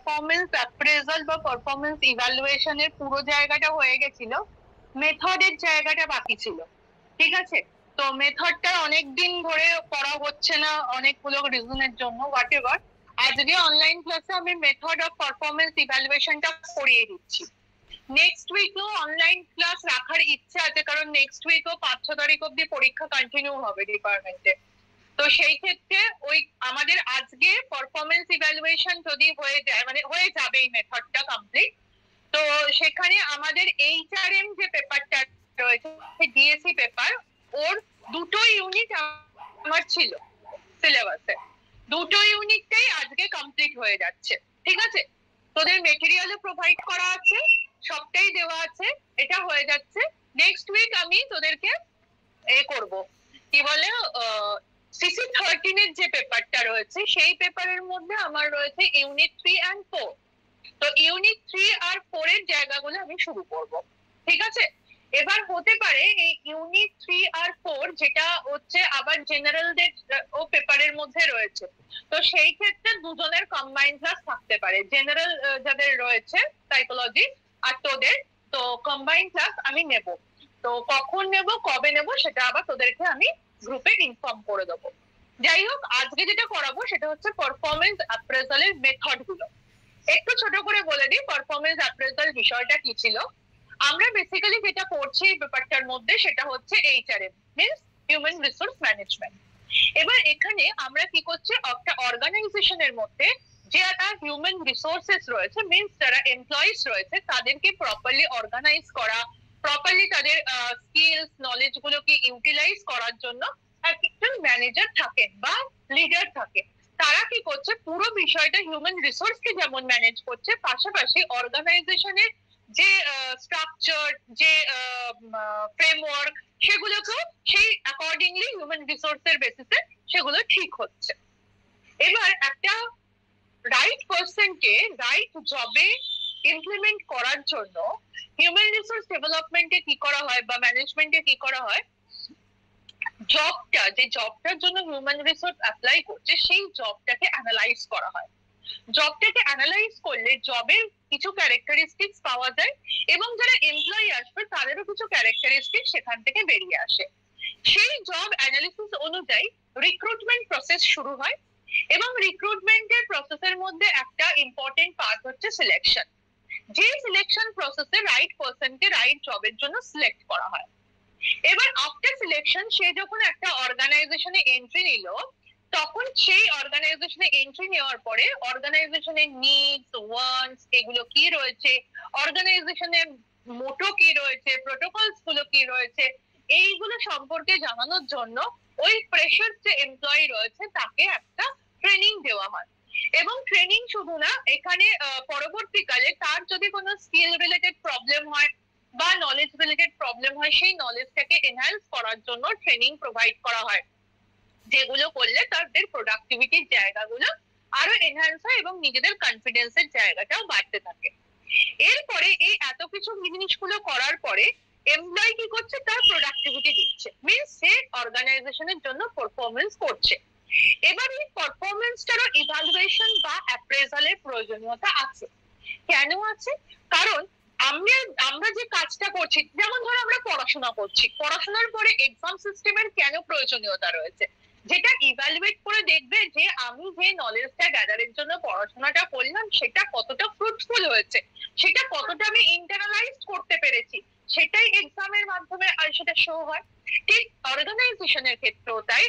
Performance appraisal বা performance ইভ্যালুয়েশনের পুরো জায়গাটা হয়ে গেছিল, মেথডের জায়গাটা বাকি ছিল। ঠিক আছে, তো মেথডটা অনেকদিন ধরে করা হচ্ছে না অনেকগুলো রিজনের জন্য, হোয়াট এভার। আজকে অনলাইন ক্লাসে আমি মেথড অফ পারফরমেন্স ইভ্যালুয়েশনটা করিয়ে দিচ্ছি। নেক্সট উইকও অনলাইন ক্লাস রাখার ইচ্ছা আছে, কারণ নেক্সট উইকও 5-6 তারিখ অব্দি পরীক্ষা কন্টিনিউ হবে ডিপার্টমেন্টে। তো সেই ক্ষেত্রে ওই আমাদের আজকে পারফরমেন্স ইভ্যালুয়েশন যদি হয়ে যায়, মানে হয়ে যাবে এই মেথডটা কমপ্লিট, তো সেখানে আমাদের এইচআরএম যে পেপারটা রয়েছে, ডিএসসি পেপার, ওর দুটো ইউনিট আমার ছিল সিলেবাসে, দুটো ইউনিটটাই আজকে কমপ্লিট হয়ে যাচ্ছে। ঠিক আছে, তোদের মেটেরিয়ালও প্রোভাইড করা আছে, সবটাই দেওয়া আছে, এটা হয়ে যাচ্ছে। নেক্সট উইক আমি তোদেরকে করব, কি বলে, CC13 এর যে পেপারটা রয়েছে সেই পেপারের মধ্যে আমার রয়েছে ইউনিট 3 and 4। তো ইউনিট 3 আর 4 এর জায়গাগুলো আমি শুরু করব। ঠিক আছে, এবার হতে পারে এই ইউনিট 3 আর 4 যেটা হচ্ছে আবার জেনারেলদের ও পেপারের মধ্যে রয়েছে, তো সেই ক্ষেত্রে দুজনের কম্বাইন্ড ক্লাস থাকতে পারে, জেনারেল যাদের রয়েছে সাইকোলজি আর তোদের, তো কম্বাইন্ড ক্লাস আমি নেব। তো কখন নেব, কবে নেব, সেটা আবার তোদেরকে আমি গ্রুপে ইনফর্ম করে দেবো। যাই হোক, আজকে যেটা করাবো সেটা হচ্ছে পারফরমেন্স অ্যাপ্রেজালের মেথড গুলো। একটু ছোট করে বলে দিই পারফরমেন্স অ্যাপ্রেজাল বিষয়টা কি ছিল। আমরা বেসিক্যালি যেটা পড়ছি এই পেপারটার মধ্যে সেটা হচ্ছে HRM, means human resource management. এবার এখানে আমরা কি করছি, একটা অর্গানাইজেশনের মধ্যে যে একটা হিউম্যান রিসোর্সেস রয়েছে, মিন্স যারা এমপ্লয়িজ রয়েছে তাদেরকে প্রপারলি অর্গানাইজ করা, প্রপারলি তাদের স্কিলস নলেজ গুলোকে ইউটিলাইজ করার জন্য একজন ম্যানেজার থাকেন বা লিডার থাকে। তারা কি করছে, পুরো বিষয়টা হিউম্যান রিসোর্স কে যেমন ম্যানেজ করছে, পাশাপাশি অর্গানাইজেশনের যে স্ট্রাকচার, যে ফ্রেমওয়ার্ক, সেগুলোকেও সেই অ্যাকর্ডিংলি হিউম্যান রিসোর্সের বেসিসে সেগুলো ঠিক হচ্ছে। এবার একটা রাইট পারসনকে রাইট জবে ইমপ্লিমেন্ট করার জন্য হিউম্যান রিসোর্স ডেভেলপমেন্টে কি করা হয় বা ম্যানেজমেন্টে কি করা হয়, যে জবটার জন্য হিউম্যান রিসোর্স অ্যাপ্লাই করছে সেই জবটাকে অ্যানালাইজ করা হয়। জবটাকে অ্যানালাইজ করলে জবের কিছু ক্যারেক্টারিস্টিক্স পাওয়া যায় এবং যারা এমপ্লয়ি আসবে তাদেরও কিছু ক্যারেক্টারিস্টিক সেখান থেকে বেরিয়ে আসে। সেই জব অ্যানালিসিস অনুযায়ী রিক্রুটমেন্ট প্রসেস শুরু হয় এবং রিক্রুটমেন্টের প্রসেসের মধ্যে একটা ইম্পর্টেন্ট পার্ট হচ্ছে সিলেকশন। যে সিলেকশন প্রসেসে রাইট পারসনকে রাইট জবের জন্য সিলেক্ট করা হয়। এবার আফটার সিলেকশন সে যখন একটা অর্গানাইজেশনে এন্ট্রি নিল, তখন সেই অর্গানাইজেশনে এন্ট্রি নেওয়ার পরে অর্গানাইজেশনের নিডস ওয়ান্টস এগুলো কি রয়েছে, অর্গানাইজেশনের মোটো কি রয়েছে, প্রোটোকলস গুলো কি রয়েছে, এইগুলো সম্পর্কে জানানোর জন্য ওই ফ্রেশার যে এমপ্লয়ি রয়েছে তাকে একটা ট্রেনিং দেওয়া হয়। এবং ট্রেনিং শুধু না, এখানে পরবর্তীকালে তার যদি কোনো স্কিল রিলেটেড প্রবলেম হয় বা নলেজ রিলেটেড প্রবলেম হয়, সেই নলেজটাকে এনহ্যান্স করার জন্য ট্রেনিং প্রোভাইড করা হয়, যেগুলো করলে তাদের প্রোডাক্টিভিটির জায়গাগুলো আরো এনহ্যান্স হয় এবং নিজেদের কনফিডেন্সের জায়গাটাও বাড়তে থাকে। এরপরে এই এত কিছু জিনিসগুলো করার পরে এমপ্লয়ি কি করছে, তার প্রোডাক্টিভিটি দিচ্ছে, মিন্স সে অর্গানাইজেশনের জন্য পারফরমেন্স করছে। এবার এই পারফরমেন্সটারও ইভালুয়েশন বা অ্যাপ্রেজালের প্রয়োজনীয়তা আছে। কেন আছে? কারণ আমরা যে কাজটা করছি, যেমন ধরো আমরা পড়াশোনা করছি, পড়াশোনার পরে এক্সাম সিস্টেমের কেন প্রয়োজনীয়তা রয়েছে, যেটা ইভ্যালুয়েট করে দেখবে যে আমি যে নলেজটা গ্যাদারের জন্য পড়াশোনাটা করলাম সেটা কতটা ফ্রুটফুল হয়েছে, সেটা কতটা আমি ইন্টারনালাইজ করতে পেরেছি, সেটাই এক্সামের মাধ্যমে আর সেটা শো হয়। ঠিক অর্গানাইজেশনের ক্ষেত্রেও তাই,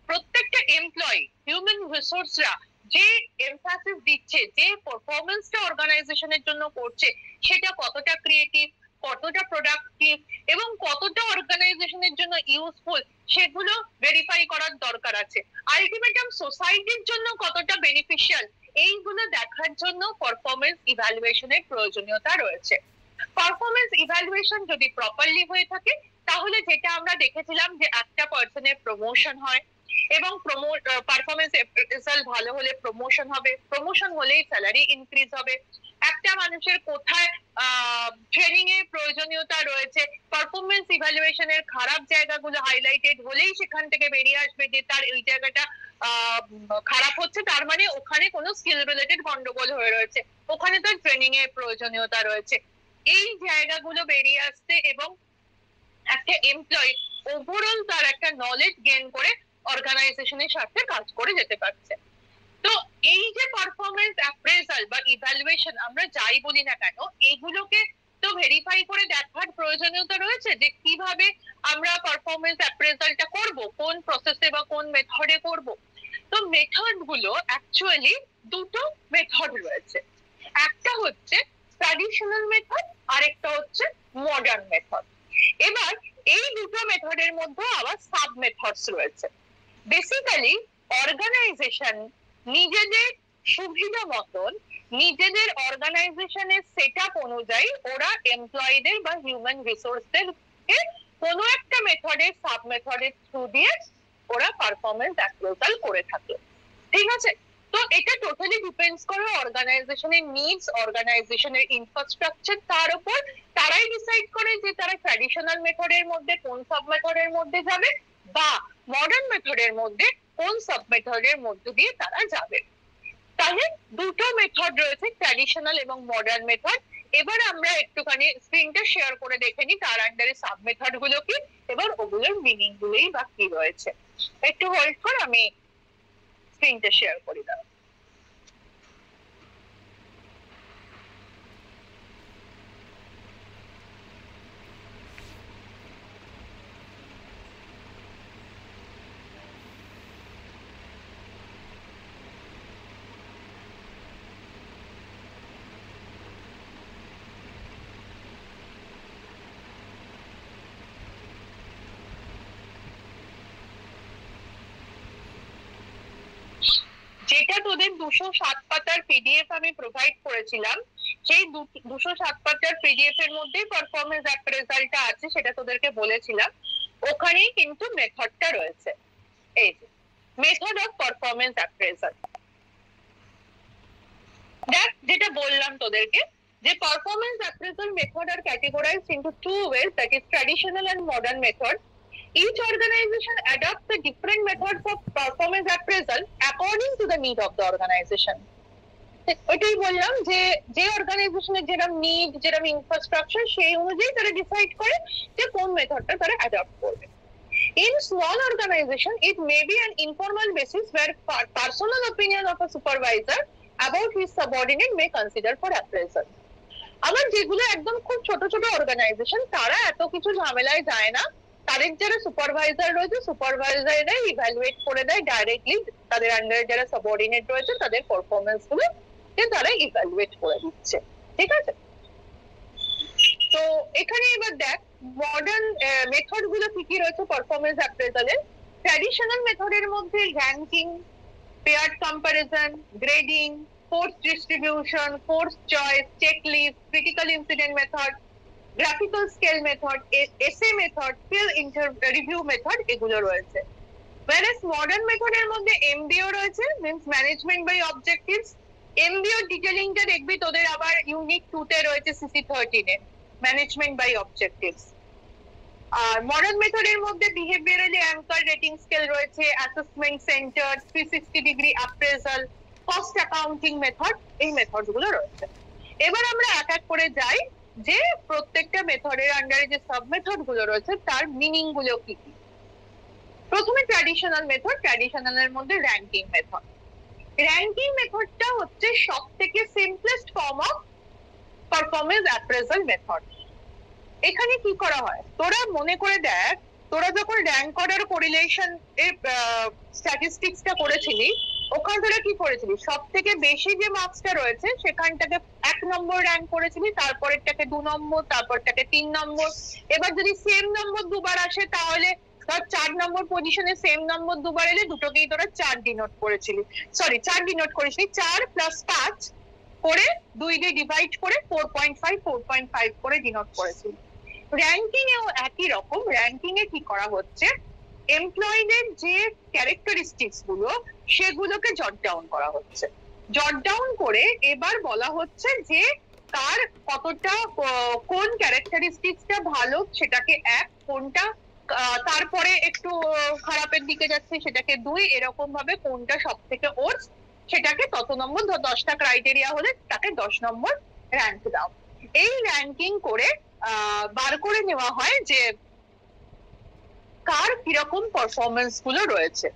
প্রত্যেকটা এমপ্লয়ি হিউম্যান রিসোর্সরা যে এমফাসিস দিচ্ছে, যে পারফরমেন্সটা অর্গানাইজেশনের জন্য করছে, সেটা কতটা ক্রিয়েটিভ, কতটা প্রোডাক্টিভ এবং কতটা অর্গানাইজেশনের জন্য ইউজফুল, সেগুলো ভেরিফাই করার দরকার আছে। আলটিমেটাম সোসাইটির জন্য কতটা বেনিফিশিয়াল, এইগুলো দেখার জন্য পারফরমেন্স ইভ্যালুয়েশনের প্রয়োজনীয়তা রয়েছে। পারফরমেন্স ইভ্যালুয়েশন যদি প্রপারলি হয়ে থাকে, তাহলে যেটা আমরা দেখেছিলাম যে একটা পার্সনের প্রমোশন হয় এবং পারফরমেন্স রেজাল্ট ভালো হলে প্রমোশন হবে, প্রমোশন হলেই স্যালারি ইনক্রিজ হবে, একটা মানুষের কোথায় ট্রেনিং এর প্রয়োজনীয়তা রয়েছে, পারফরমেন্স ইভ্যালুয়েশনের খারাপ জায়গাগুলো হাইলাইটেড হলেই সেখান থেকে বেরিয়ে আসবে যে তার এই জায়গাটা খারাপ হচ্ছে, তার মানে ওখানে কোনো স্কিল রিলেটেড গন্ডগোল হয়ে রয়েছে, ওখানে তার ট্রেনিং এর প্রয়োজনীয়তা রয়েছে। এই জায়গাগুলো বেরিয়ে আসছে এবং একটা এমপ্লয়ি ওভারঅল তার একটা নলেজ গেইন করে অর্গানাইজেশনের সাথে কাজ করে যেতে পারছে। তো এই যে পারফরমেন্স অ্যাপ্রেজাল বা ইভ্যালুয়েশন আমরা যাই বলি না কেন, এগুলোকে তো ভেরিফাই করে দেখার প্রয়োজনীয়তা রয়েছে যে কিভাবে আমরা পারফরমেন্স অ্যাপ্রেজালটা করব, কোন প্রসেসে বা কোন মেথডে করব। তো মেথড গুলো অ্যাকচুয়ালি দুটো মেথড রয়েছে, একটা হচ্ছে ট্র্যাডিশনাল মেথড আর একটা হচ্ছে মডার্ন মেথড। এবার এই দুটো মেথডের মধ্যে আবার সাব মেথডস রয়েছে। বেসিক্যালি অর্গানাইজেশন নিজেদের সুবিধা মতন নিজেদের অর্গানাইজেশনের সেটআপ অনুযায়ী ওরা এমপ্লয়ীদের বা হিউম্যান রিসোর্সদেরকে কোনো একটা মেথডের সাব মেথডের থ্রু দিয়ে ওরা পারফরমেন্স অ্যাপ্রেজাল করে থাকে। ঠিক আছে, তো এটা টোটালি ডিপেন্ডস করে অর্গানাইজেশনের নিডস, অর্গানাইজেশনের ইনফ্রাস্ট্রাকচার, তার উপর তারাই ডিসাইড করে যে তারা ট্র্যাডিশনাল মেথডের মধ্যে কোন সাব মেথডের মধ্যে যাবে বা মডার্ন মেথডের মধ্যে কোন সাব মেথডের মধ্যে দিয়ে তারা যাবে। তাহলে দুটো মেথড রয়েছে, ট্র্যাডিশনাল এবং মডার্ন মেথড। এবার আমরা একটুখানি স্ক্রিনটা শেয়ার করে দেখে নিই তার আন্ডারে সাব মেথড গুলো কি, এবার ওগুলোর মিনিং গুলোই বা কি রয়েছে। একটু হোল্ড কর, আমি স্ক্রিনটা শেয়ার করি দাও। যেটা তোদের 207 পাতার পিডিএফ আমি প্রোভাইড করেছিলাম, সেই 207 পাতার পিডিএফ এর মধ্যেই পারফরমেন্স অ্যাপ্রেজালটা আছে, সেটা তোদেরকে বলেছিলাম। ওখানেই কিন্তু মেথডটা রয়েছে, এই যে মেথড অফ পারফরমেন্স অ্যাপ্রেজাল। দেখ, যেটা বললাম তোদেরকে যে performance appraisal method are categorised into two ways, that is traditional and modern method. Each organization adopts the different methods of performance appraisal according to the need of the organization. ওইটাই বললাম যে যে অর্গানাইজেশনের যেরকম নিড, যেরকম infrastructure, সেই অনুযায়ী তারা ডিসাইড করে যে কোন মেথডটা তারা অ্যাডপ্ট করবে। In small organization, it may be an informal basis where personal opinion of a supervisor about his subordinate may consider for appraisal. আবার যেগুলো একদম খুব ছোট ছোট অর্গানাইজেশন, তারা এত কিছু ঝামেলায় যায় না, তাদের যারা সুপারভাইজার রয়েছে সুপারভাইজাররাই ইভ্যালুয়েট করে দেয় ডাইরেক্টলি তাদের আন্ডারে যারা সাবঅর্ডিনেট রয়েছে তাদের পারফরমেন্স গুলো তারা ইভ্যালুয়েট করে দিচ্ছে। ঠিক আছে, তো এখানে এবার দেখ মডার্ন মেথড গুলো কি কি রয়েছে পারফরমেন্স অ্যাপ্রেজালের। ট্র্যাডিশনাল মেথডের মধ্যে ranking, paired comparison, grading, force distribution, force choice, checklist, critical incident method, graphical scale method, essay method, field review method, এগুলো রয়েছে। whereas মডার্ন মেথডের মধ্যে এমবিও রয়েছে, means management by objectives. MBO ডিটেইলিংটা দেখবি তোদের আবার ইউনিট 2 তে রয়েছে সিসি 13 এ, ম্যানেজমেন্ট বাই অবজেক্টিভস। আর মডার্ন মেথডের মধ্যে বিহেভিয়ারালি অ্যাঙ্কার রেটিং স্কেল রয়েছে, assessment centre, 360 degree appraisal, cost accounting method, এই মেথড গুলো রয়েছে। এবার আমরা এক এক করে যাই যে প্রত্যেকটা মেথডের আন্ডারে যে সাব মেথড গুলো রয়েছে তার মিনিং গুলো কি কি। প্রথমে ট্র্যাডিশনাল মেথড, ট্র্যাডিশনালের মধ্যে র্যাঙ্কিং মেথড। র্যাঙ্কিং মেথডটা হচ্ছে সবথেকে simplest form of performance appraisal method. এখানে কি করা হয়, তোরা মনে করে দেখ, তোরা যখন র্যাঙ্ক অর্ডার কোরিলেশন এর স্ট্যাটিস্টিক্সটা করেছিলি, ওখানে তোরা কি করেছিলি, সব থেকে বেশি যে মার্কসটা রয়েছে সেখানটাকে 1 নম্বর র্যাঙ্ক করেছিলি, তারপরেরটাকে 2 নম্বর, তারপরটাকে 3 নম্বর। এবার যদি সেম নম্বর দুবার আসে তাহলে ধর 4 নম্বর পজিশনে সেম নম্বর দুবার এলে দুটোকেই তোরা 4 ডিনোট করেছিলি, সরি 4 ডিনোট করেছিলি, 4 + 5 করে 2 দিয়ে ডিভাইড করে 4.5 4.5 করে ডিনোট করেছিলি। র্যাঙ্কিং এও একই রকম। র্যাঙ্কিং এ কি করা হচ্ছে, এমপ্লয়ীদের যে ক্যারেক্টারিস্টিক্স গুলো সেগুলোকে জট ডাউন করা হচ্ছে। জট ডাউন করে এবার বলা হচ্ছে যে কার কতটা কোন ক্যারেক্টারিস্টিক্সটা ভালো সেটাকে 1, কোনটা তারপরে একটু খারাপের দিকে যাচ্ছে সেটাকে 2, এরকম ভাবে কোনটা সব থেকে ওর্স সেটাকে তত নম্বর, 10টা ক্রাইটেরিয়া হলে তাকে 10 নম্বর র্যাঙ্ক দাও। এই র্যাঙ্কিং করে বার করে নেওয়া হয় যে কার কিরকম পারফরমেন্স গুলো রয়েছে।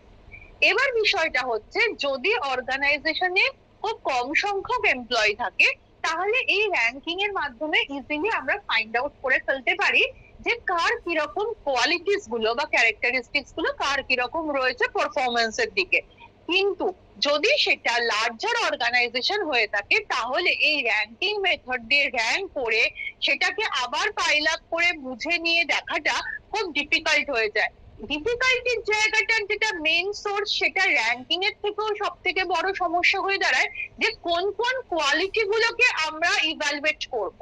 এবার বিষয়টা হচ্ছে যদি অর্গানাইজেশনে খুব কম সংখ্যক এমপ্লয়ি থাকে তাহলে এই র্যাঙ্কিং এর মাধ্যমে ইজিলি আমরা ফাইন্ড আউট করে ফেলতে পারি যে কার কিরকম কোয়ালিটিস গুলো বা ক্যারেক্টারিস্টিক্স গুলো কার কিরকম রয়েছে পারফরমেন্সের দিকে। কিন্তু যদি সেটা লার্জার অর্গানাইজেশন হয়ে থাকে তাহলে এই র্যাঙ্কিং মেথড দিয়ে র্যাঙ্ক করে সেটাকে আবার পাইল আপ করে বুঝে নিয়ে দেখাটা খুব ডিফিকাল্ট হয়ে যায়। ডিফিকাল্টির জায়গাটা যেটা মেইন সোর্স সেটা র্যাঙ্কিং এর থেকেও সব থেকে বড় সমস্যা হয়ে দাঁড়ায় যে কোন কোন কোয়ালিটি গুলোকে আমরা ইভ্যালুয়েট করব।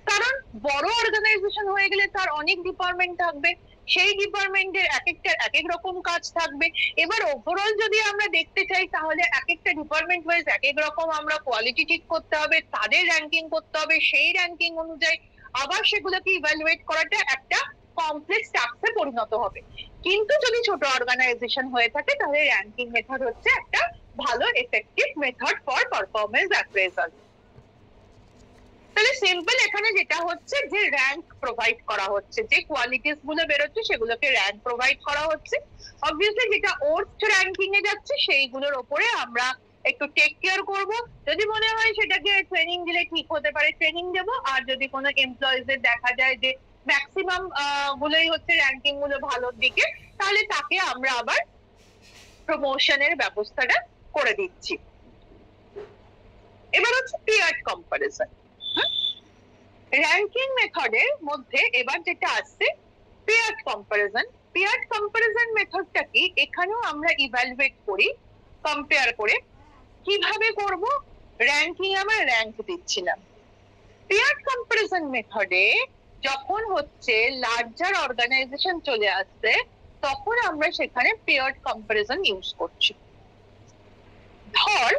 কারণ বড় অর্গানাইজেশন হয়ে গেলে তার অনেক ডিপার্টমেন্ট থাকবে, সেই ডিপার্টমেন্টের এক একটার এক এক রকম কাজ থাকবে। এবার ওভারঅল যদি আমরা দেখতে চাই তাহলে এক একটা ডিপার্টমেন্ট ওয়াইজ এক এক রকম আমরা কোয়ালিটি ঠিক করতে হবে, তাদের র্যাঙ্কিং করতে হবে, সেই র্যাঙ্কিং অনুযায়ী আবার সেগুলোকে ইভ্যালুয়েট করাটা একটা কমপ্লেক্স টাস্কে পরিণত হবে। কিন্তু যদি ছোট অর্গানাইজেশন হয়ে থাকে তাহলে র্যাঙ্কিং মেথড হচ্ছে একটা ভালো effective method for performance appraisal. তাহলে সিম্পল এখানে যেটা হচ্ছে যে র্যাঙ্ক প্রোভাইড করা হচ্ছে, যে কোয়ালিটিস গুলো বেরোচ্ছে সেগুলোকে র্যাঙ্ক প্রোভাইড করা হচ্ছে। অবভিয়াসলি যেটা ওর্স্ট র্যাঙ্কিং এ যাচ্ছে সেইগুলোর উপরে আমরা একটু টেক কেয়ার করব। যদি মনে হয় সেটাকে ট্রেনিং দিলে ঠিক হতে পারে ট্রেনিং দেবো, আর যদি কোনো এমপ্লয়িজ এর দেখা যায় যে ম্যাক্সিমাম গুলোই হচ্ছে র্যাঙ্কিং গুলো ভালোর দিকে তাহলে তাকে আমরা আবার প্রমোশনের ব্যবস্থাটা করে দিচ্ছি। এবার হচ্ছে পিয়ার্ড কম্পারিজন। র্যাঙ্কিং মেথডের মধ্যে এবার যেটা আসছে পিয়ার্ড কম্পারিজন। পিয়ার্ড কম্পারিজন মেথডটা কি, এখানেও আমরা ইভ্যালুয়েট করি কম্পেয়ার করে। কিভাবে করব, র্যাঙ্কিং আমরা র্যাঙ্ক দিচ্ছিলাম। পিয়ার্ড কম্পারিজন মেথডে যখন হচ্ছে লার্জার অর্গানাইজেশন চলে আসছে তখন আমরা সেখানে পিয়ার্ড কম্পারিজন ইউজ করছি। ধর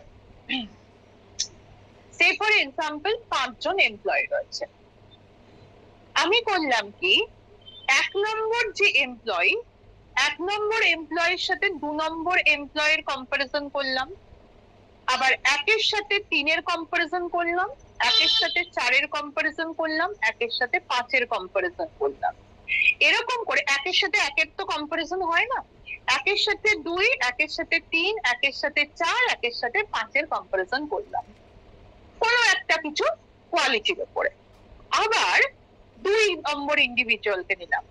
সে ফর এক্সাম্পল 5 জন এমপ্লয়ি রয়েছে, আমি করলাম কি 1 নম্বর যে এমপ্লয়ি 1 নম্বর এমপ্লয়ির সাথে 2 নম্বর এমপ্লয়ির কম্পারিজন করলাম, আবার 1-এর সাথে 3-এর কম্পারিজন করলাম, 1-এর সাথে 4-এর কম্পারিজন করলাম, 1-এর সাথে 5-এর কম্পারিজন করলাম। এরকম করে 1-এর সাথে 1-এর তো কম্পারিজন হয় না, 1-এর সাথে 2, 1-এর সাথে 3, 1-এর সাথে 4, 1-এর সাথে 5-এর কম্পারিজন করলাম কোনো একটা কিছু কোয়ালিটির উপরে। আবার 2 নম্বর ইন্ডিভিজুয়ালকে নিলাম,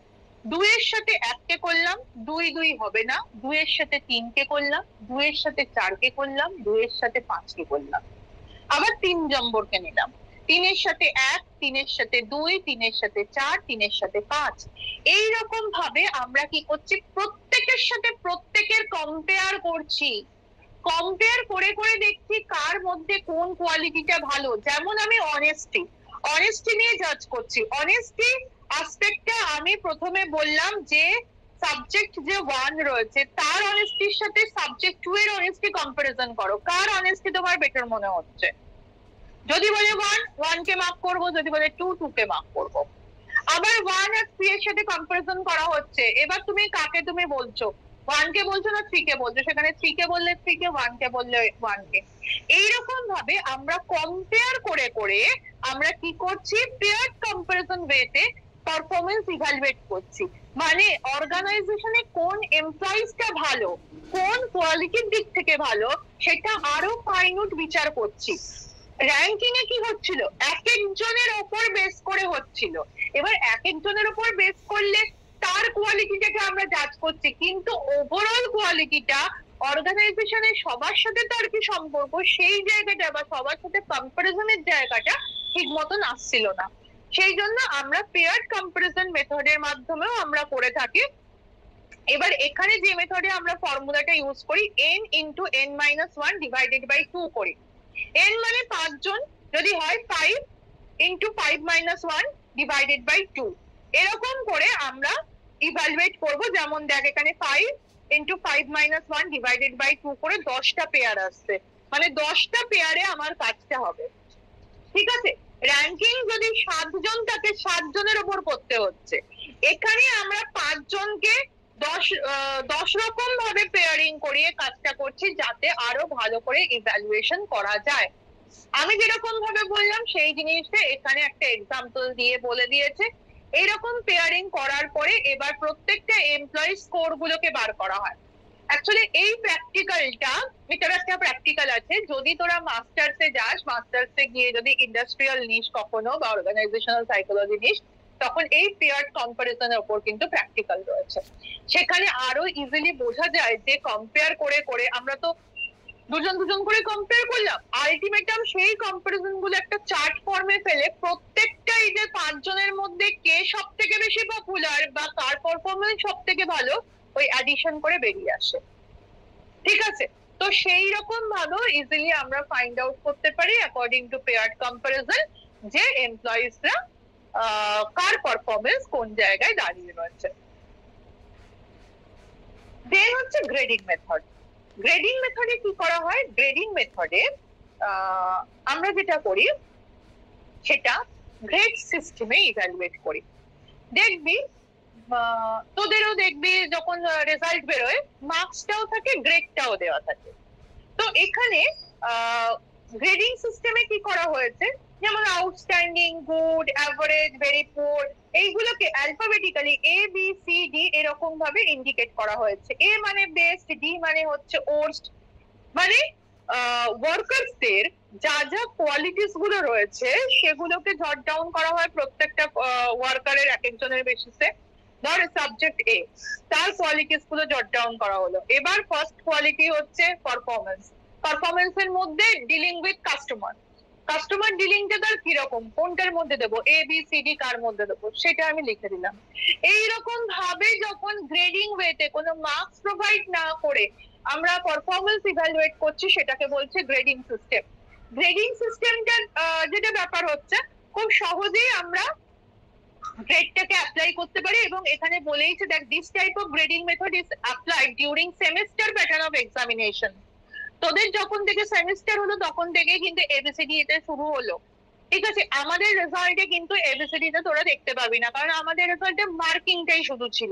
2-এর সাথে 1-কে করলাম, 2 2 হবে না, 2-এর সাথে 3-কে করলাম, 2-এর সাথে 4-কে করলাম, 2-এর সাথে 5-কে করলাম। আবার 3 নম্বরকে নিলাম, 3-এর সাথে 1, 3-এর সাথে 2, 3-এর সাথে 4, 3-এর সাথে 5। এইরকম ভাবে আমরা কি করছি প্রত্যেকের সাথে প্রত্যেকের কম্পেয়ার করছি, কম্পেয়ার করে করে দেখছি কার মধ্যে কোন কোয়ালিটিটা ভালো। যেমন আমি অনেস্টি নিয়ে জাজ করছি। অনেস্টি অ্যাসপেক্টটা আমি প্রথমে বললাম যে সাবজেক্ট যে 1 রয়েছে তার অনেস্টির সাথে সাবজেক্ট 2 এর অনেস্টি কম্পারিজন করো, কার অনেস্টি তোমার বেটার মনে হচ্ছে। যদি বলে 1 কে মার্ক করব, যদি বলে 2 কে মার্ক করব। আবার 1 আর 3 এর সাথে কম্পারিজন করা হচ্ছে, এবার তুমি কাকে তুমি বলছো, 1 কে বলছো না 3 কে বলছো, সেখানে 3 কে বললে 3 কে, 1 কে বললে 1 কে। এইরকম ভাবে আমরা কম্পেয়ার করে করে আমরা কি করছি পেয়ার্ড কম্পারিজন ওয়েতে পারফরমেন্স ইভ্যালুয়েট করছি। মানে অর্গানাইজেশনে কোন এমপ্লয়িজটা ভালো, কোন কোয়ালিটির দিক থেকে ভালো সেটা আরো ফাইনুট বিচার করছি। র্যাঙ্কিং এ কি হচ্ছিল, এক একজনের উপর বেস করে হচ্ছিল। এবার এক একজনের উপর বেস করলে তার কোয়ালিটিটাকে আমরা জাজ করছি, কিন্তু ওভারঅল কোয়ালিটিটা অর্গানাইজেশনের সবার সাথে তার কি সম্পর্ক সেই জায়গাটা বা সবার সাথে কম্পারিজনের জায়গাটা ঠিক মতন আসছিল না। সেই জন্য আমরা পেয়ার্ড কম্পারিজন মেথডের মাধ্যমেও আমরা করে থাকি। এবার এখানে যে মেথডে আমরা ফর্মুলাটা ইউজ করি n into n minus 1 divided by 2 করি। n মানে 5 জন, যদি হয় 5 ইন্টু 5 মাইনাস 1 ডিভাইডেড বাই 2, এরকম করে আমরা ইভ্যালুয়েট করব। যেমন দেখ এখানে 5 ইন্টু 5 মাইনাস 1 ডিভাইডেড বাই 2 করে 10টা পেয়ার আসছে, মানে 10টা পেয়ারে আমার কাটতে হবে, ঠিক আছে? র্যাঙ্কিং যদি 7 জন থাকে 7 জনের উপর করতে হচ্ছে। এখানে আমরা 5 জনকে 10 রকম ভাবে পেয়ারিং করিয়ে কাজটা করছি যাতে আরো ভালো করে ইভ্যালুয়েশন করা যায়। আমি যেরকম ভাবে বললাম সেই জিনিসটা এখানে একটা এক্সাম্পল দিয়ে বলে দিয়েছে। এরকম পেয়ারিং করার পরে এবার প্রত্যেকটা এমপ্লয়ি স্কোর গুলোকে বার করা হয়। অ্যাকচুয়ালি এই প্র্যাকটিক্যালটা, এটার একটা প্র্যাকটিক্যাল আছে, যদি তোরা মাস্টার্সে যাস, মাস্টার্সে গিয়ে যদি ইন্ডাস্ট্রিয়াল নিস কখনো বা অর্গানাইজেশনাল সাইকোলজি নিস, তখন এই পেয়ার্ড কম্পারিজনের উপর কিন্তু প্র্যাকটিক্যাল রয়েছে। সেখানে আরো ইজিলি বোঝা যায় যে কম্পেয়ার করে করে আমরা তো দুজন দুজন করে কম্পেয়ার করলাম, আলটিমেটাম সেই কম্পারিজন গুলো একটা চার্ট ফর্মে ফেলে প্রত্যেকটা এই যে 5 জনের মধ্যে কে সব থেকে বেশি পপুলার বা কার পারফরমেন্স সব থেকে ভালো, ওই অ্যাডিশন করে বেরিয়ে আসে, ঠিক আছে? তো সেই রকম ভাবে ইজিলি আমরা ফাইন্ড আউট করতে পারি অ্যাকর্ডিং টু পেয়ার্ড কম্পারিজন যে এমপ্লয়িজরা কার পারফরমেন্স কোন জায়গায় দাঁড়িয়ে রয়েছে। দেন হচ্ছে গ্রেডিং মেথড। গ্রেডিং মেথডে কি করা হয়? গ্রেডিং মেথডে আমরা যেটা করি সেটা গ্রেড সিস্টেমে ইভ্যালুয়েট করি। দেখবি তোদেরও দেখবি যখন রেজাল্ট বেরোয় মার্কসটাও থাকে, গ্রেডটাও দেওয়া থাকে। তো এখানে গ্রেডিং সিস্টেমে কি করা হয়েছে, যেমন outstanding, good, average, very poor, এইগুলোকে alphabetically A B C D এরকম ভাবে ইন্ডিকেট করা হয়েছে। এ মানে বেস্ট, ডি মানে হচ্ছে ওয়ার্স্ট। মানে ওয়ার্কার্সদের যা যা কোয়ালিটিস গুলো রয়েছে সেগুলোকে জট ডাউন করা হয় প্রত্যেকটা ওয়ার্কারের এক একজনের বেসিসে। ধর সাবজেক্ট এ, তার কোয়ালিটিস গুলো জট ডাউন করা হলো। এবার ফার্স্ট কোয়ালিটি হচ্ছে পারফরমেন্স। পারফরমেন্সের মধ্যে ডিলিং উইথ কাস্টমার, কাস্টমার ডিলিংটা তার কিরকম, কোনটার মধ্যে দেবো, এ বি সি ডি কার মধ্যে দেবো, সেটা আমি লিখে দিলাম। এইরকম ভাবে যখন গ্রেডিং ওয়েতে কোনো মার্কস প্রোভাইড না করে আমরা পারফরমেন্স ইভ্যালুয়েট করছি সেটাকে বলছে গ্রেডিং সিস্টেম। গ্রেডিং সিস্টেমটার যেটা ব্যাপার হচ্ছে, খুব সহজেই আমরা গ্রেডটাকে অ্যাপ্লাই করতে পারি এবং এখানে বলেইছে দেখ this type of grading method is applied during semester pattern of examination. তোদের যখন থেকে সেমিস্টার হলো তখন থেকে কিন্তু এবিসিডি এটা শুরু হলো, ঠিক আছে? আমাদের রেজাল্টে কিন্তু এবিসিডি টা তোরা দেখতে পাবি না, কারণ আমাদের রেজাল্টে মার্কিংটাই শুধু ছিল।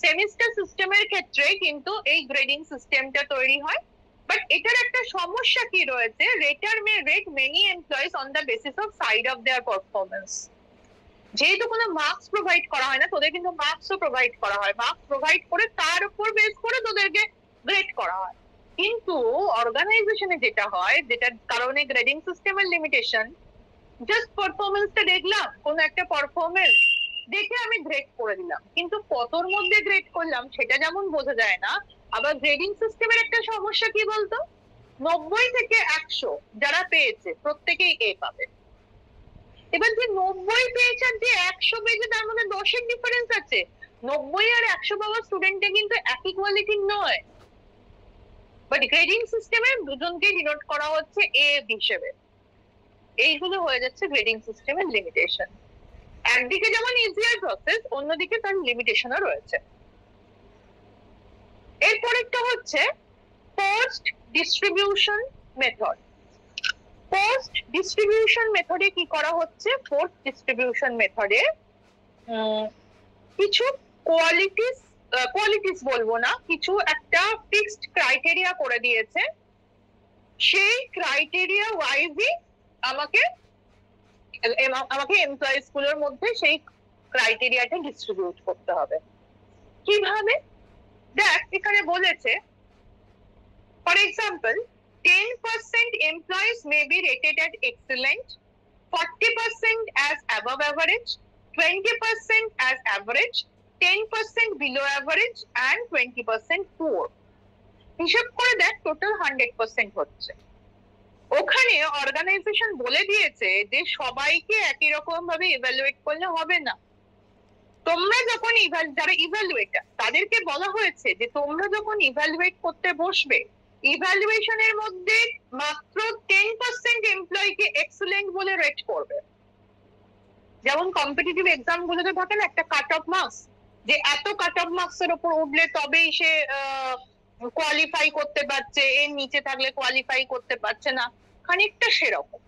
সেমিস্টার সিস্টেমের ক্ষেত্রে কিন্তু এই গ্রেডিং সিস্টেমটা তৈরি হয়। বাট এটার একটা সমস্যা কি রয়েছে, rater may rate many employees on the basis of side of their performance. যেহেতু কোনো মার্কস প্রোভাইড করা হয় না, তোদের কিন্তু মার্কসও প্রোভাইড করা হয়, মার্কস প্রোভাইড করে তার উপর বেস করে তোদেরকে গ্রেড করা হয়। কিন্তু অর্গানাইজেশনে যেটা হয়, যেটার কারণে গ্রেডিং সিস্টেমের লিমিটেশন, জাস্ট পারফরমেন্সটা দেখলাম, কোন একটা পারফরমেন্স দেখে আমি গ্রেড করে দিলাম, কিন্তু কতর মধ্যে গ্রেড করলাম সেটা যেমন বোঝা যায় না। আবার গ্রেডিং সিস্টেমের একটা সমস্যা কি বলতো, 90 থেকে 100 যারা পেয়েছে প্রত্যেকেই এ পাবে। এবার যে 90 পেয়েছে আর যে 100 পেয়েছে তার মধ্যে 10-এর ডিফারেন্স আছে। 90 আর 100 পাওয়া স্টুডেন্টে কিন্তু একই কোয়ালিটির নয়। বাট গ্রেডিং সিস্টেমে দুজনকে ডিনোট করা হচ্ছে এ হিসেবে। এইগুলো হয়ে যাচ্ছে গ্রেডিং সিস্টেমের লিমিটেশন। একদিকে যেমন ইজিয়ার প্রসেস, অন্যদিকে তার লিমিটেশনও রয়েছে। এরপরেরটা হচ্ছে post distribution method. Post distribution মেথডে কি করা হচ্ছে, পোস্ট ডিস্ট্রিবিউশন মেথডে কিছু কোয়ালিটিস বলবো না, কিছু একটা ফিক্সড ক্রাইটেরিয়া করে দিয়েছে। সেই ক্রাইটেরিয়া ওয়াইজই আমাকে এমপ্লয়িজ গুলোর মধ্যে সেই ক্রাইটেরিয়াটা ডিস্ট্রিবিউট করতে হবে। কিভাবে? দেখ এখানে বলেছে, for example 10% employees may be rated as excellent, 40% as above average, 20% as average, 10% below average and 20% poor। হিসাব করে দেখ টোটাল 100% হচ্ছে। ওখানে অর্গানাইজেশন বলে দিয়েছে যে সবাইকে একই রকম ভাবে ইভ্যালুয়েট করলে হবে না। তোমরা যখন যারা ইভ্যালুয়েটার তাদেরকে বলা হয়েছে যে তোমরা যখন ইভ্যালুয়েট করতে বসবে, ইভ্যালুয়েশনের মধ্যে মাত্র 10% এমপ্লয়িকে এক্সেলেন্ট বলে রেট করবে। যেমন কম্পিটিটিভ এক্সাম গুলোতে থাকে না একটা কাট অফ মার্কস, যে এত কাট অফ মার্কস এর উপর উঠলে তবেই সে কোয়ালিফাই করতে পারছে, এর নিচে থাকলে কোয়ালিফাই করতে পারছে না, খানিকটা সেরকম।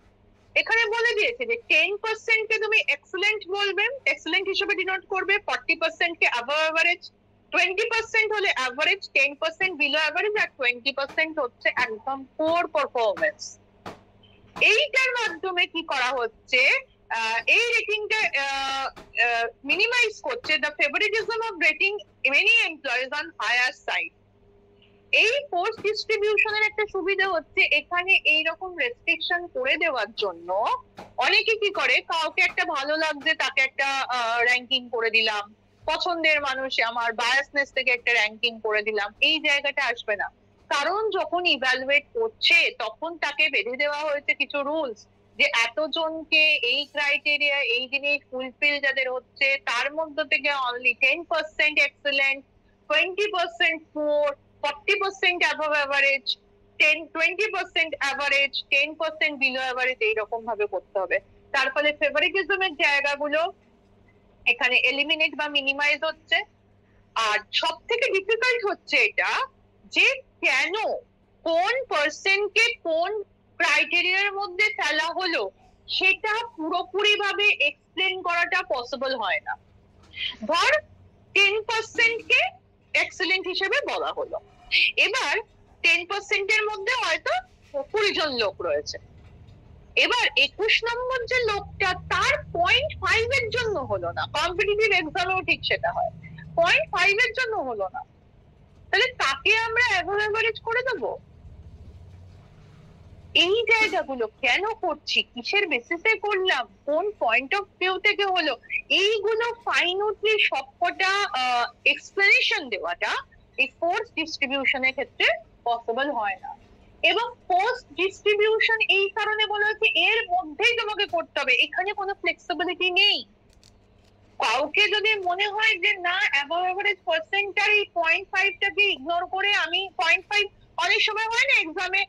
এখানে বলে দিয়েছে যে 10% কে তুমি এক্সেলেন্ট বলবে, এক্সেলেন্ট হিসেবে ডিনোট করবে, 40% কে অ্যাবভ এভারেজ, 20% হলে অ্যাভারেজ, 10% বিলো অ্যাভারেজ, আর 20% হচ্ছে একদম পোর পারফরমেন্স। এইটার মাধ্যমে কি করা হচ্ছে, এই রেটিংটা মিনিমাইজ করছে the favouritism of rating many employees on higher side. এই ফোর্স ডিস্ট্রিবিউশনের একটা সুবিধা হচ্ছে এখানে এইরকম রেস্ট্রিকশন করে দেওয়ার জন্য অনেকে কি করে, কাউকে একটা ভালো লাগছে তাকে একটা র্যাঙ্কিং করে দিলাম, পছন্দের মানুষে আমার বায়াসনেস থেকে একটা র্যাঙ্কিং করে দিলাম, এই জায়গাটা আসবে না। কারণ যখন ইভ্যালুয়েট করছে তখন তাকে বেঁধে দেওয়া হয়েছে কিছু রুলস, যে এতজনকে এই ক্রাইটেরিয়া এই জিনিস ফুলফিল যাদের হচ্ছে তার মধ্যে থেকে only 10% excellent, 20% poor, 40% above average, 20% average, 10% below average, এইরকম ভাবে করতে হবে। তার ফলে ফেভারিটিজমের জায়গাগুলো এখানে এলিমিনেট বা মিনিমাইজ হচ্ছে। আর সব থেকে ডিফিকাল্ট হচ্ছে এটা, যে কেন কোন পার্সনকে কোন ক্রাইটেরিয়ার মধ্যে ফেলা হলো সেটা পুরোপুরি ভাবে এক্সপ্লেন করাটা পসিবল হয় না। ধর 10% কে এক্সেলেন্ট হিসেবে বলা হলো, এবার 10% এর মধ্যে হয়তো 20 জন লোক রয়েছে, এবার 21 নম্বর যে লোকটা তার 0.5 এর জন্য হলো না, কম্পিটিটিভ এক্সামেও ঠিক সেটা হয়, 0.5 এর জন্য হলো না, তাহলে তাকে আমরা অ্যাভাব এভারেজ করে দেবো? এই জায়গাগুলো কেন করছি, কিসের বেসিসে করলাম, কোন পয়েন্ট অফ ভিউ থেকে হলো, এইগুলো ফাইনালি সবকটা এক্সপ্লেনেশন দেওয়াটা এই ফোর্স ডিস্ট্রিবিউশনের ক্ষেত্রে পসিবল হয় না। এবং ফোর্স ডিস্ট্রিবিউশন এই কারণে বলা হচ্ছে এর মধ্যেই তোমাকে করতে হবে, এখানে কোনো ফ্লেক্সিবিলিটি নেই। কাউকে যদি মনে হয় যে না অ্যাবভ এভারেজ পার্সেন্টার এই 0.5টাকে ইগনোর করে আমি 0.5, অনেক সময় হয় না এক্সামে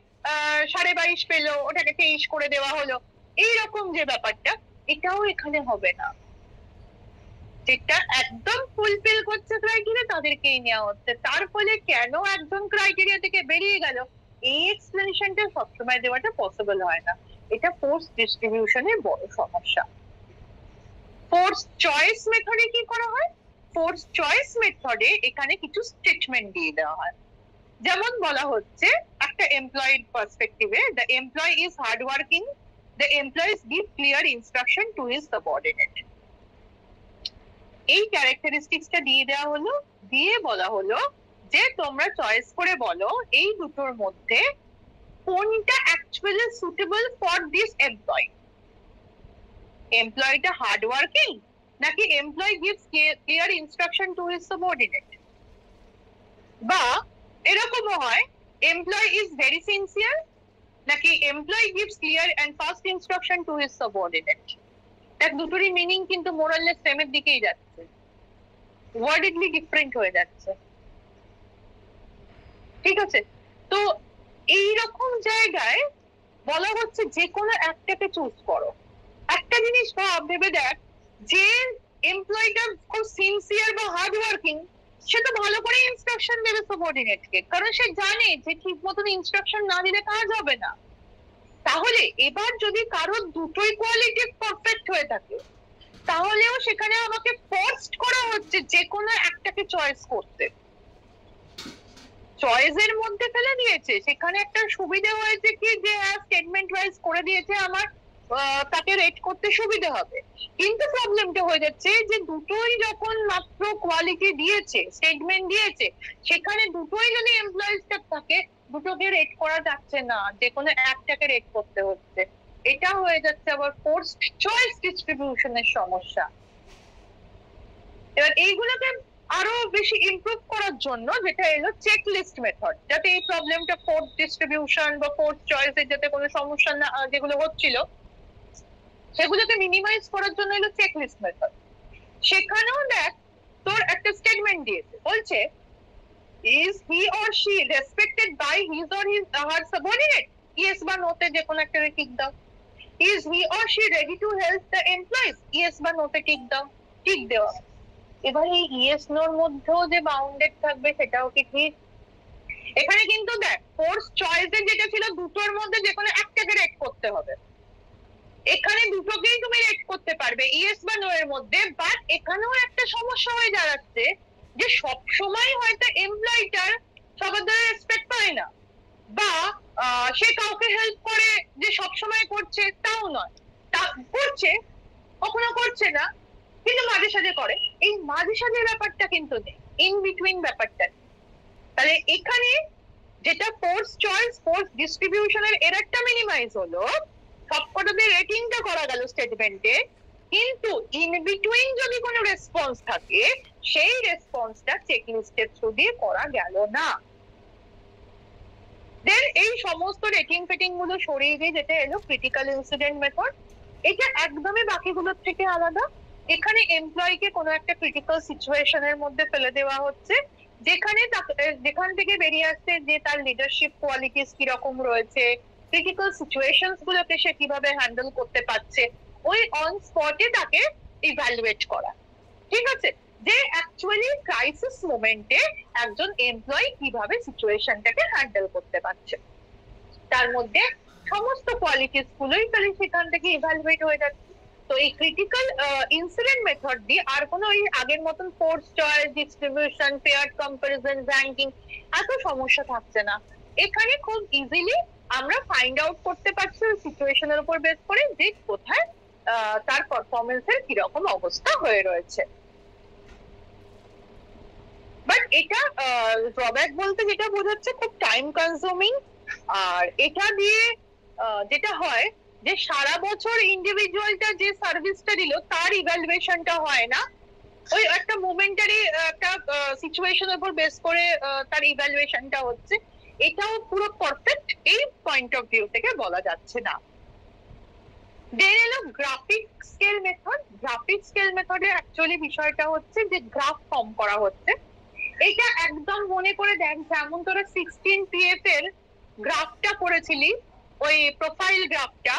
22.5 পেলো, ওটাকে 23 করে দেওয়া হলো, এইরকম যে ব্যাপারটা, এটাও এখানে হবে না। যেটা একদম ফুলফিল করছে ক্রাইটেরিয়া তাদেরকেই নেওয়া হচ্ছে। তার ফলে কেন একজন ক্রাইটেরিয়া থেকে বেরিয়ে গেল, এই এক্সপ্লেনেশনটা সবসময় দেওয়াটা পসিবল হয় না। এটা ফোর্স ডিস্ট্রিবিউশনের বড় সমস্যা। ফোর্স চয়েস মেথডে কি করা হয়, ফোর্স চয়েস মেথডে এখানে কিছু স্টেটমেন্ট দিয়ে দেওয়া হয়। যেমন বলা হচ্ছে একটা এমপ্লয়ির পার্সপেক্টিভে, the employee is hard working, the employees give clear instruction to his subordinate. এই ক্যারেক্টারিস্টিক্সটা দিয়ে দেওয়া হলো, দিয়ে বলা হলো যে তোমরা চয়েস করে বলো এই দুটোর মধ্যে কোনটা actually suitable for this employee. এমপ্লয়িটা হার্ড ওয়ার্কিং নাকি employee gives clear instruction to his subordinate, বা এরকমও হয় এমপ্লয়ি ইজ ভেরি সিনসিয়ার নাকি employee gives clear and fast instruction to his subordinate. দেখ দুটোরই মিনিং কিন্তু মোরাললেস সেমের দিকেই যাচ্ছে, ওয়ার্ডেডলি ডিফারেন্ট হয়ে যাচ্ছে, ঠিক আছে? তো এইরকম জায়গায় বলা হচ্ছে যে কোনো একটাকে চুজ করো। একটা জিনিস ভেবে দেখ, যে এমপ্লয়িটা খুব সিনসিয়ার বা হার্ড ওয়ার্কিং সে তো ভালো করে ইনস্ট্রাকশন দেবে সাবঅর্ডিনেটকে, কারণ সে জানে যে ঠিক মতন ইনস্ট্রাকশন না দিলে কাজ হবে না। তাহলে এবার যদি কারোর দুটোই কোয়ালিটি পারফেক্ট হয়ে থাকে তাহলেও সেখানে আমাকে ফোর্সড করা হচ্ছে যে কোনো একটাকে চয়েস করতে। চয়েসের মধ্যে ফেলে দিয়েছে, সেখানে একটা সুবিধা হয়েছে কি যে স্টেটমেন্ট ওয়াইজ করে দিয়েছে, আমার তাকে রেট করতে সুবিধা হবে। কিন্তু প্রবলেমটা হয়ে যাচ্ছে যে দুটোই যখন মাত্র কোয়ালিটি দিয়েছে, স্টেটমেন্ট দিয়েছে, সেখানে দুটোই যদি এমপ্লয়িজটা থাকে দুটোকে রেট করা যাচ্ছে না, যে কোনো একটাকে রেট করতে হচ্ছে। এটা হয়ে যাচ্ছে আবার ফোর্সড চয়েস ডিস্ট্রিবিউশনের সমস্যা। এবার এইগুলোকে আরো বেশি ইমপ্রুভ করার জন্য যেটা এলো চেক লিস্ট মেথড, যাতে এই প্রবলেমটা ফোর্স ডিস্ট্রিবিউশন বা ফোর্স চয়েসের যাতে কোনো সমস্যা না যেগুলো হচ্ছিল সেগুলোকে মিনিমাইজ করার জন্য এলো চেক লিস্ট মেথড। সেখানেও দেখ তোর একটা স্টেটমেন্ট দিয়েছে, বলছে is he or she respected by his or her subordinate, yes বা নো তে যে কোনো একটা টিক দাও। Is he or she ready to help the employees, yes বা নো তে টিক দাও, টিক দেওয়া। এবার এই ইয়েস নোর মধ্যেও যে বাউন্ডেড থাকবে সেটাও কি ঠিক? এখানে কিন্তু দেখ কোর্স চয়েসে যেটা ছিল দুটোর মধ্যে যে কোনো একটাকে রেট করতে হবে, এখানে দুটোকেই তুমি রেট করতে পারবে ইয়েস বা নো এর মধ্যে। বাট এখানেও একটা সমস্যা হয়ে দাঁড়াচ্ছে যে সবসময় হয়তো এমপ্লয়িটার সবার দ্বারা রেসপেক্ট পায় না, বা সে কাউকে হেল্প করে যে সবসময় করছে তাও নয়, তা করছে কখনো করছে না, কিন্তু মাঝে সাঝে করে। এই মাঝে সাঝে ব্যাপারটা কিন্তু নেই, ইন বিটুইন ব্যাপারটা নেই। তাহলে এখানে যেটা ফোর্স চয়েস ফোর্স ডিস্ট্রিবিউশনের এররটা মিনিমাইজ হলো, সবকটাতে রেটিংটা করা গেল স্টেটমেন্টে, কিন্তু ইন বিটুইন যদি কোনো রেসপন্স থাকে সেই রেসপন্সটা চেকলিস্টের থ্রু দিয়ে করা গেল না। দেন এই সমস্ত রেটিং ফেটিং গুলো সরিয়ে দিয়ে যেটা এলো ক্রিটিক্যাল ইনসিডেন্ট মেথড, এটা একদমই বাকিগুলোর থেকে আলাদা। এখানে এমপ্লয়িকে কোনো একটা ক্রিটিক্যাল সিচুয়েশনের মধ্যে ফেলে দেওয়া হচ্ছে, যেখান থেকে বেরিয়ে আসছে যে তার লিডারশিপ কোয়ালিটিস কিরকম রয়েছে, ক্রিটিক্যাল সিচুয়েশনস গুলোকে সে কিভাবে হ্যান্ডেল করতে পারছে, ওই অন স্পটে তাকে ইভ্যালুয়েট করা। ঠিক আছে, যে অ্যাকচুয়ালি ক্রাইসিস মোমেন্টে একজন এমপ্লয়ি কিভাবে সিচুয়েশনটাকে হ্যান্ডেল করতে পারছে, তার মধ্যে সমস্ত কোয়ালিটিস গুলোই তাহলে সেখান থেকে ইভ্যালুয়েট হয়ে যাচ্ছে। তো এই ক্রিটিক্যাল ইনসিডেন্ট মেথড দিয়ে আর কোনো ওই আগের মতন force choice distribution pair comparison ranking এত সমস্যা থাকছে না। এখানে খুব ইজিলি আমরা ফাইন্ড আউট করতে পারছি ওই সিচুয়েশনের উপর বেস করে যে কোথায় তার পারফরমেন্সের কিরকম অবস্থা হয়ে রয়েছে। বাট এটা ড্রব্যাক বলতে যেটা বোঝাচ্ছে খুব টাইম কনজিউমিং, আর এটা দিয়ে যেটা হয় যে সারা বছর ইন্ডিভিজুয়ালটা যে সার্ভিসটা দিল তার ইভ্যালুয়েশনটা হয় না, ওই একটা মোমেন্টারি একটা সিচুয়েশনের উপর বেস করে তার ইভ্যালুয়েশনটা হচ্ছে। এটাও পুরো পারফেক্ট এই পয়েন্ট অফ ভিউ থেকে বলা যাচ্ছে না। দেন এলো graphic scale method. Graphic scale মেথডে অ্যাকচুয়ালি বিষয়টা হচ্ছে যে গ্রাফ ফর্ম করা হচ্ছে। এটা একদম মনে করে দেখ যেমন তোরা 16 PF এর গ্রাফটা করেছিলি, ওই প্রোফাইল গ্রাফটা,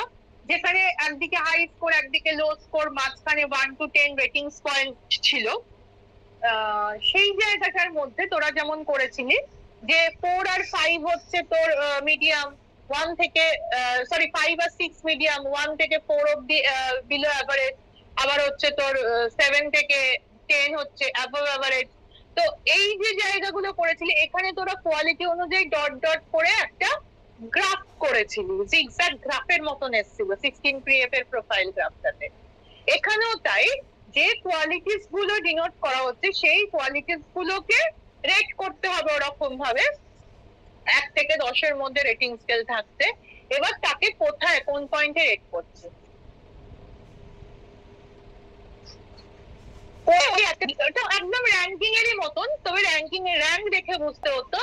যেখানে একদিকে হাই স্কোর একদিকে লো স্কোর, মাঝখানে 1 to 10 রেটিংস পয়েন্ট ছিল, সেই জায়গাটার মধ্যে তোরা যেমন করেছিলি যে 4 আর 5 হচ্ছে তোর মিডিয়াম, 1 থেকে 5 আর 6 মিডিয়াম, 1 থেকে 4 অব্দি বিলো অ্যাভারেজ, আবার হচ্ছে তোর 7 থেকে 10 হচ্ছে অ্যাবভ অ্যাভারেজ। তো এই যে জায়গাগুলো করেছিলি এখানে তোরা কোয়ালিটি অনুযায়ী ডট ডট করে একটা গ্রাফ করেছিলি, জিগজ্যাগ গ্রাফের মতন এসেছিল 16 PF এর প্রোফাইল গ্রাফটাতে। এখানেও তাই, যে কোয়ালিটিস গুলো ডিনোট করা হচ্ছে সেই কোয়ালিটিস গুলোকে রেট করতে হবে ওরকম ভাবে, 1 থেকে 10 এর মধ্যে রেটিং স্কেল থাকছে। এবার তাকে কোথায় কোন পয়েন্টে রেট করছে, একদম র্যাঙ্কিং এরই মতন, তবে র্যাঙ্কিং এর র্যাঙ্ক দেখে বুঝতে হতো।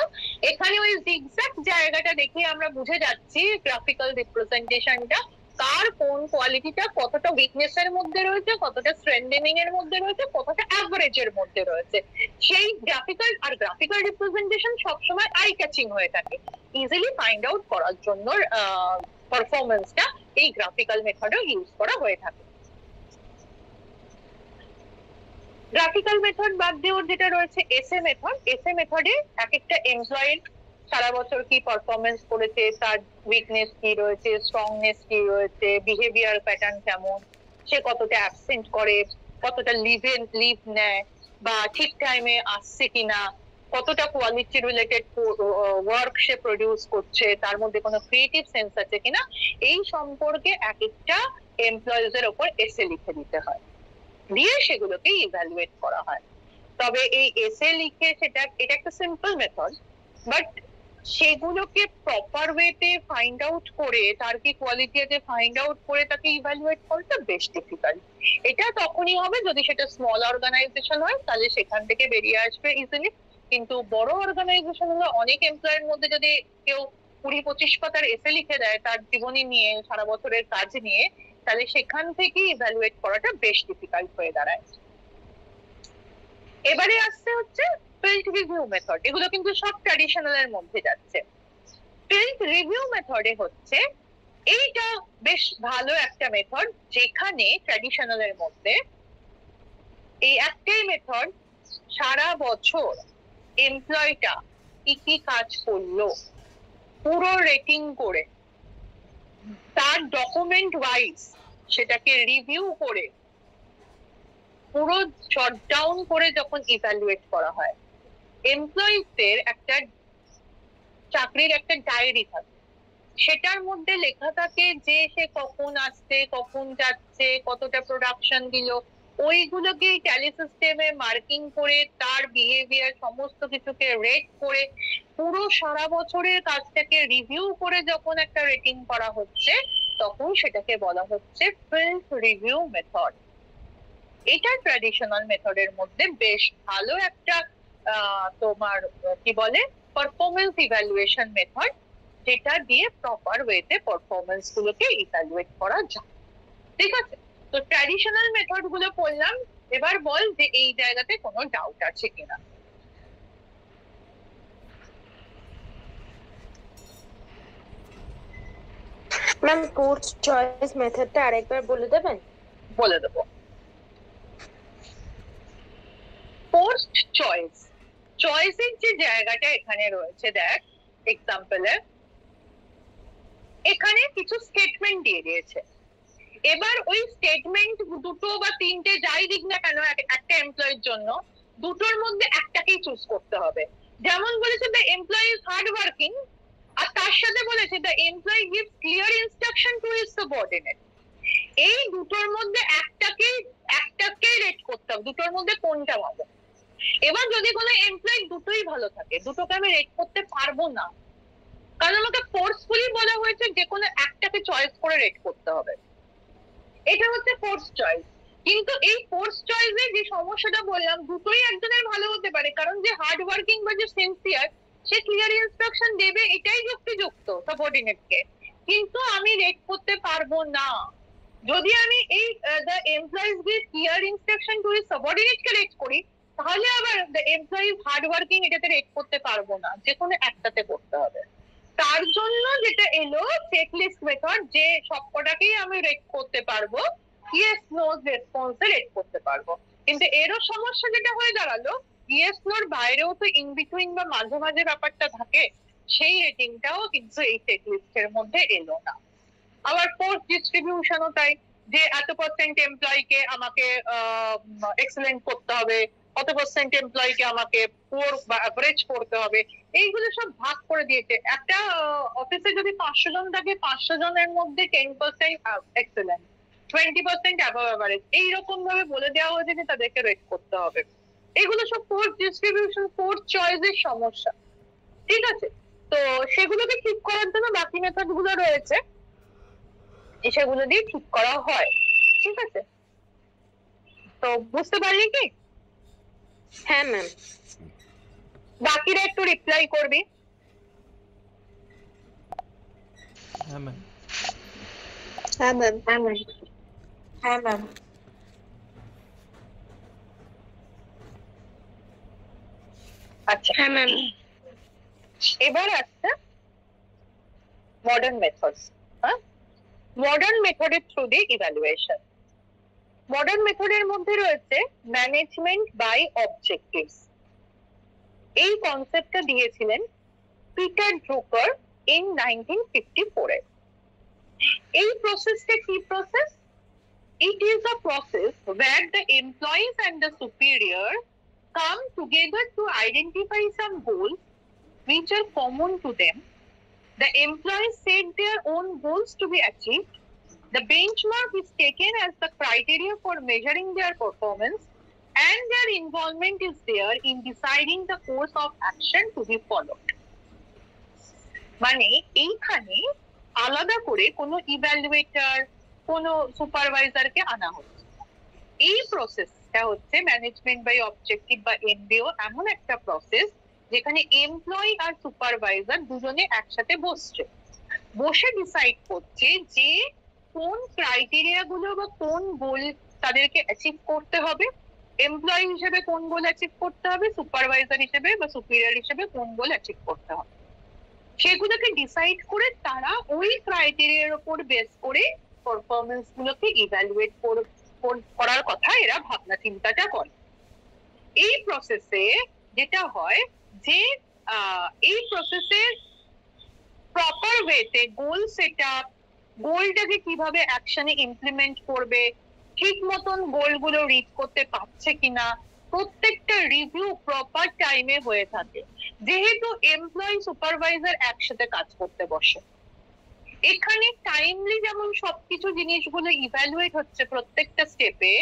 এখানে ওই জিগজ্যাগ জায়গাটা দেখে আমরা বুঝে যাচ্ছি গ্রাফিক্যাল রিপ্রেজেন্টেশনটা কার কোন কোয়ালিটিটা কতটা উইকনেস এর মধ্যে রয়েছে, কতটা স্ট্রেংথেনিং এর মধ্যে রয়েছে, কতটা অ্যাভারেজ এর মধ্যে রয়েছে। সেই গ্রাফিক্যাল রিপ্রেজেন্টেশন সবসময় আই ক্যাচিং হয়ে থাকে, ইজিলি ফাইন্ড আউট করার জন্য পারফরমেন্সটা এই গ্রাফিক্যাল মেথডও ইউজ করা হয়ে থাকে। গ্রাফিক্যাল মেথড বাদ দিয়ে যেটা রয়েছে এসএ মেথড। এসএ মেথডে এক একটা এমপ্লয়ির সারা বছর কি পারফরমেন্স করেছে, তার উইকনেস কি রয়েছে, স্ট্রংনেস কি রয়েছে, বিহেভিয়ার প্যাটার্ন কেমন, সে কতটা অ্যাবসেন্ট করে, কতটা লিভ নেয়, বা ঠিক টাইমে আসছে কিনা, কতটা কোয়ালিটি রিলেটেড ওয়ার্ক সে প্রডিউস করছে, তার মধ্যে কোনো ক্রিয়েটিভ সেন্স আছে কিনা, এই সম্পর্কে এক একটা এমপ্লয়িজ এর উপর এসএ লিখে দিতে হয়, দিয়ে সেগুলোকে ইভ্যালুয়েট করা হয়। তবে এই এসএ লিখে এটা একটা সিম্পল মেথড, বাট সেগুলোকে প্রপার ওয়েতে ফাইন্ড আউট করে তার কি কোয়ালিটি আছে ফাইন্ড আউট করে তাকে ইভ্যালুয়েট করাটা বেশ ডিফিকাল্ট। এটা তখনই হবে যদি সেটা স্মল অর্গানাইজেশন হয়, তাহলে সেখান থেকে বেরিয়ে আসবে ইজিলি। কিন্তু বড় অর্গানাইজেশন হলে অনেক এমপ্লয়ের মধ্যে যদি কেউ 20-25 পাতার এসে লিখে দেয় তার জীবনী নিয়ে, সারা বছরের কাজ নিয়ে, তাহলে সেখান থেকে ইভ্যালুয়েট করাটা বেশ ডিফিকাল্ট হয়ে দাঁড়ায়। এবারে আসছে হচ্ছে ফিল্ড রিভিউ মেথড। এগুলো কিন্তু সব ট্র্যাডিশনাল এর মধ্যে যাচ্ছে। ফিল্ড রিভিউ মেথডে হচ্ছে এইটা বেশ ভালো একটা মেথড, যেখানে ট্র্যাডিশনাল এর মধ্যে এই একটাই মেথড, সারা বছর এমপ্লয়িটা কি কি কাজ করলো পুরো রেটিং করে, তার ডকুমেন্ট ওয়াইজ সেটাকে রিভিউ করে পুরো জট ডাউন করে যখন ইভ্যালুয়েট করা হয়, এমপ্লয়িজদের একটা চাকরির একটা ডায়েরি থাকে, সেটার মধ্যে লেখা থাকে যে সে কখন আসছে, কখন যাচ্ছে, কতটা প্রোডাকশন দিল, ওইগুলোকে ট্যালি সিস্টেমে মার্কিং করে তার বিহেভিয়ার সমস্ত কিছুকে রেট করে পুরো সারা বছরের কাজটাকে রিভিউ করে যখন একটা রেটিং করা হচ্ছে, তখন সেটাকে বলা হচ্ছে ফিল্ড রিভিউ মেথড। এটা ট্র্যাডিশনাল মেথডের মধ্যে বেশ ভালো একটা তোমার কি বলে পারফরমেন্স ইভ্যালুয়েশন মেথড, যেটা দিয়ে প্রপার ওয়েতে পারফরমেন্স গুলোকে ইভ্যালুয়েট করা যায়। ঠিক আছে, তো ট্র্যাডিশনাল মেথড গুলো পড়লাম, এবার বল যে এই জায়গাতে কোনো ডাউট আছে কিনা। ম্যাম কোর্স চয়েস মেথডটা আরেকবার বলে দেবেন? বলে দেবো। পোস্ট চয়েস, চয়েসের যে জায়গাটা এখানে রয়েছে, দেখ এক্সাম্পলে এখানে কিছু স্টেটমেন্ট দিয়ে দিয়েছে। এবার ওই স্টেটমেন্ট দুটো বা তিনটে যাই দিক না কেন একটা এমপ্লয়ের জন্য, দুটোর মধ্যে একটাকেই চুজ করতে হবে। যেমন বলেছে the employee is hard working, আর তার সাথে বলেছে the employee gives clear instruction to his subordinate. এই দুটোর মধ্যে একটাকে রেট করতে হবে, দুটোর মধ্যে কোনটা ভালো। এবার যদি কোনো এমপ্লয়ি দুটোই ভালো থাকে, দুটোকে আমি রেট করতে পারবো না, কারণ আমাকে ফোর্সফুলি বলা হয়েছে যে কোনো একটাকে চয়েস করে রেট করতে হবে। এটা হচ্ছে ফোর্স চয়েস। কিন্তু এই ফোর্স চয়েসে যে সমস্যাটা বললাম, দুটোই একজনের ভালো হতে পারে, কারণ যে হার্ড ওয়ার্কিং বা যে সিনসিয়ার সে ক্লিয়ার ইনস্ট্রাকশন দেবে, এটাই যুক্তিযুক্ত সাবঅর্ডিনেটকে, কিন্তু আমি রেট করতে পারবো না। যদি আমি এই the employees give clear instruction to his সাবঅর্ডিনেটকে রেট করি, তাহলে আবার দ্য এমপ্লয়িজ হার্ড ওয়ার্কিং এটাতে রেট করতে পারবো না, যে কোনো একটাতে করতে হবে। তার জন্য যেটা এলো চেকলিস্ট মেথড, যে সবকটাকেই আমি রেট করতে পারবো, ইয়েস নো রেসপন্সে রেট করতে পারবো। কিন্তু এরও সমস্যা যেটা হয়ে দাঁড়ালো, ইয়েস নোর বাইরেও তো ইন বিটুইন বা মাঝে মাঝে ব্যাপারটা থাকে, সেই রেটিংটাও কিন্তু এই চেকলিস্টের মধ্যে এলো না। আবার ফোর্স ডিস্ট্রিবিউশনও তাই, যে এত পার্সেন্ট এমপ্লয়িকে আমাকে এক্সেলেন্ট করতে হবে, কত পার্সেন্ট এমপ্লয়িকে আমাকে পুয়ার বা অ্যাভারেজ করতে হবে, এইগুলো সব ভাগ করে দিয়েছে। একটা অফিসে যদি 500 জন থাকে, 500 জনের মধ্যে 10% এক্সেলেন্ট, 20% অ্যাবভ অ্যাভারেজ, এইরকম ভাবে বলে দেওয়া হয়েছে যে তাদেরকে রেট করতে হবে। এগুলো সব ফোর্স ডিস্ট্রিবিউশন, ফোর্স চয়েসের সমস্যা। ঠিক আছে, তো সেগুলোকে ঠিক করার জন্য বাকি মেথড গুলো রয়েছে, সেগুলো দিয়ে ঠিক করা হয়। ঠিক আছে, তো বুঝতে পারলি কি? হ্যাঁ ম্যাম। বাকিরা একটু রিপ্লাই করবি। হ্যাঁ ম্যাম। হ্যাঁ ম্যাম। হ্যাঁ ম্যাম। হ্যাঁ ম্যাম। আচ্ছা, হ্যাঁ ম্যাম। এবার আসছে মডার্ন মেথডস। হ্যাঁ, মডার্ন মেথডের থ্রু দিয়ে ইভ্যালুয়েশন। মডার্ন মেথডের মধ্যে রয়েছে ম্যানেজমেন্ট বাই অবজেক্টিভস। এই কনসেপ্টটা দিয়েছিলেন পিটার ড্রুকার ইন 1954 এ। এই প্রসেসটা কি process? It is a process where the employees and the superior come together to identify some goals which are common to them. The employees set their own goals to be achieved. The benchmark is taken as the criteria for measuring their performance, and their involvement is there in deciding the course of action to be followed. মানে এইখানে আলাদা করে কোনো ইভ্যালুয়েটর, কোনো সুপারভাইজারকে আনা হচ্ছে। এই প্রসেসটা হচ্ছে ম্যানেজমেন্ট বাই অবজেক্টিভ বা এমবিও, এমন একটা প্রসেস যেখানে এমপ্লয়ি আর সুপারভাইজার দুজনে একসাথে বসছে, বসে ডিসাইড করছে যে কোন ক্রাইটেরিয়া গুলো বা কোন গোল তাদেরকে অ্যাচিভ করতে হবে। এমপ্লয়ি হিসেবে কোন গোল অ্যাচিভ করতে হবে, সুপারভাইজার হিসেবে বা সুপিরিয়র হিসেবে কোন গোল অ্যাচিভ করতে হবে, সেগুলোকে ডিসাইড করে তারা ওই ক্রাইটেরিয়ার উপর বেস করে পারফরমেন্স গুলোকে ইভ্যালুয়েট করার কথা এরা ভাবনা চিন্তাটা করে। এই প্রসেসে যেটা হয় যে এই প্রসেসে প্রপার ওয়েতে গোল সেট আপ, গোলটাকে কিভাবে অ্যাকশনে ইমপ্লিমেন্ট করবে, ঠিক মতন গোলগুলো রিচ করতে পারছে কিনা, প্রত্যেকটা রিভিউ প্রপার টাইমে হয়ে থাকে। যেহেতু এমপ্লয়ি সুপারভাইজার একসাথে কাজ করতে বসে, এখানে টাইমলি যেমন সবকিছু জিনিসগুলো ইভ্যালুয়েট হচ্ছে প্রত্যেকটা স্টেপে,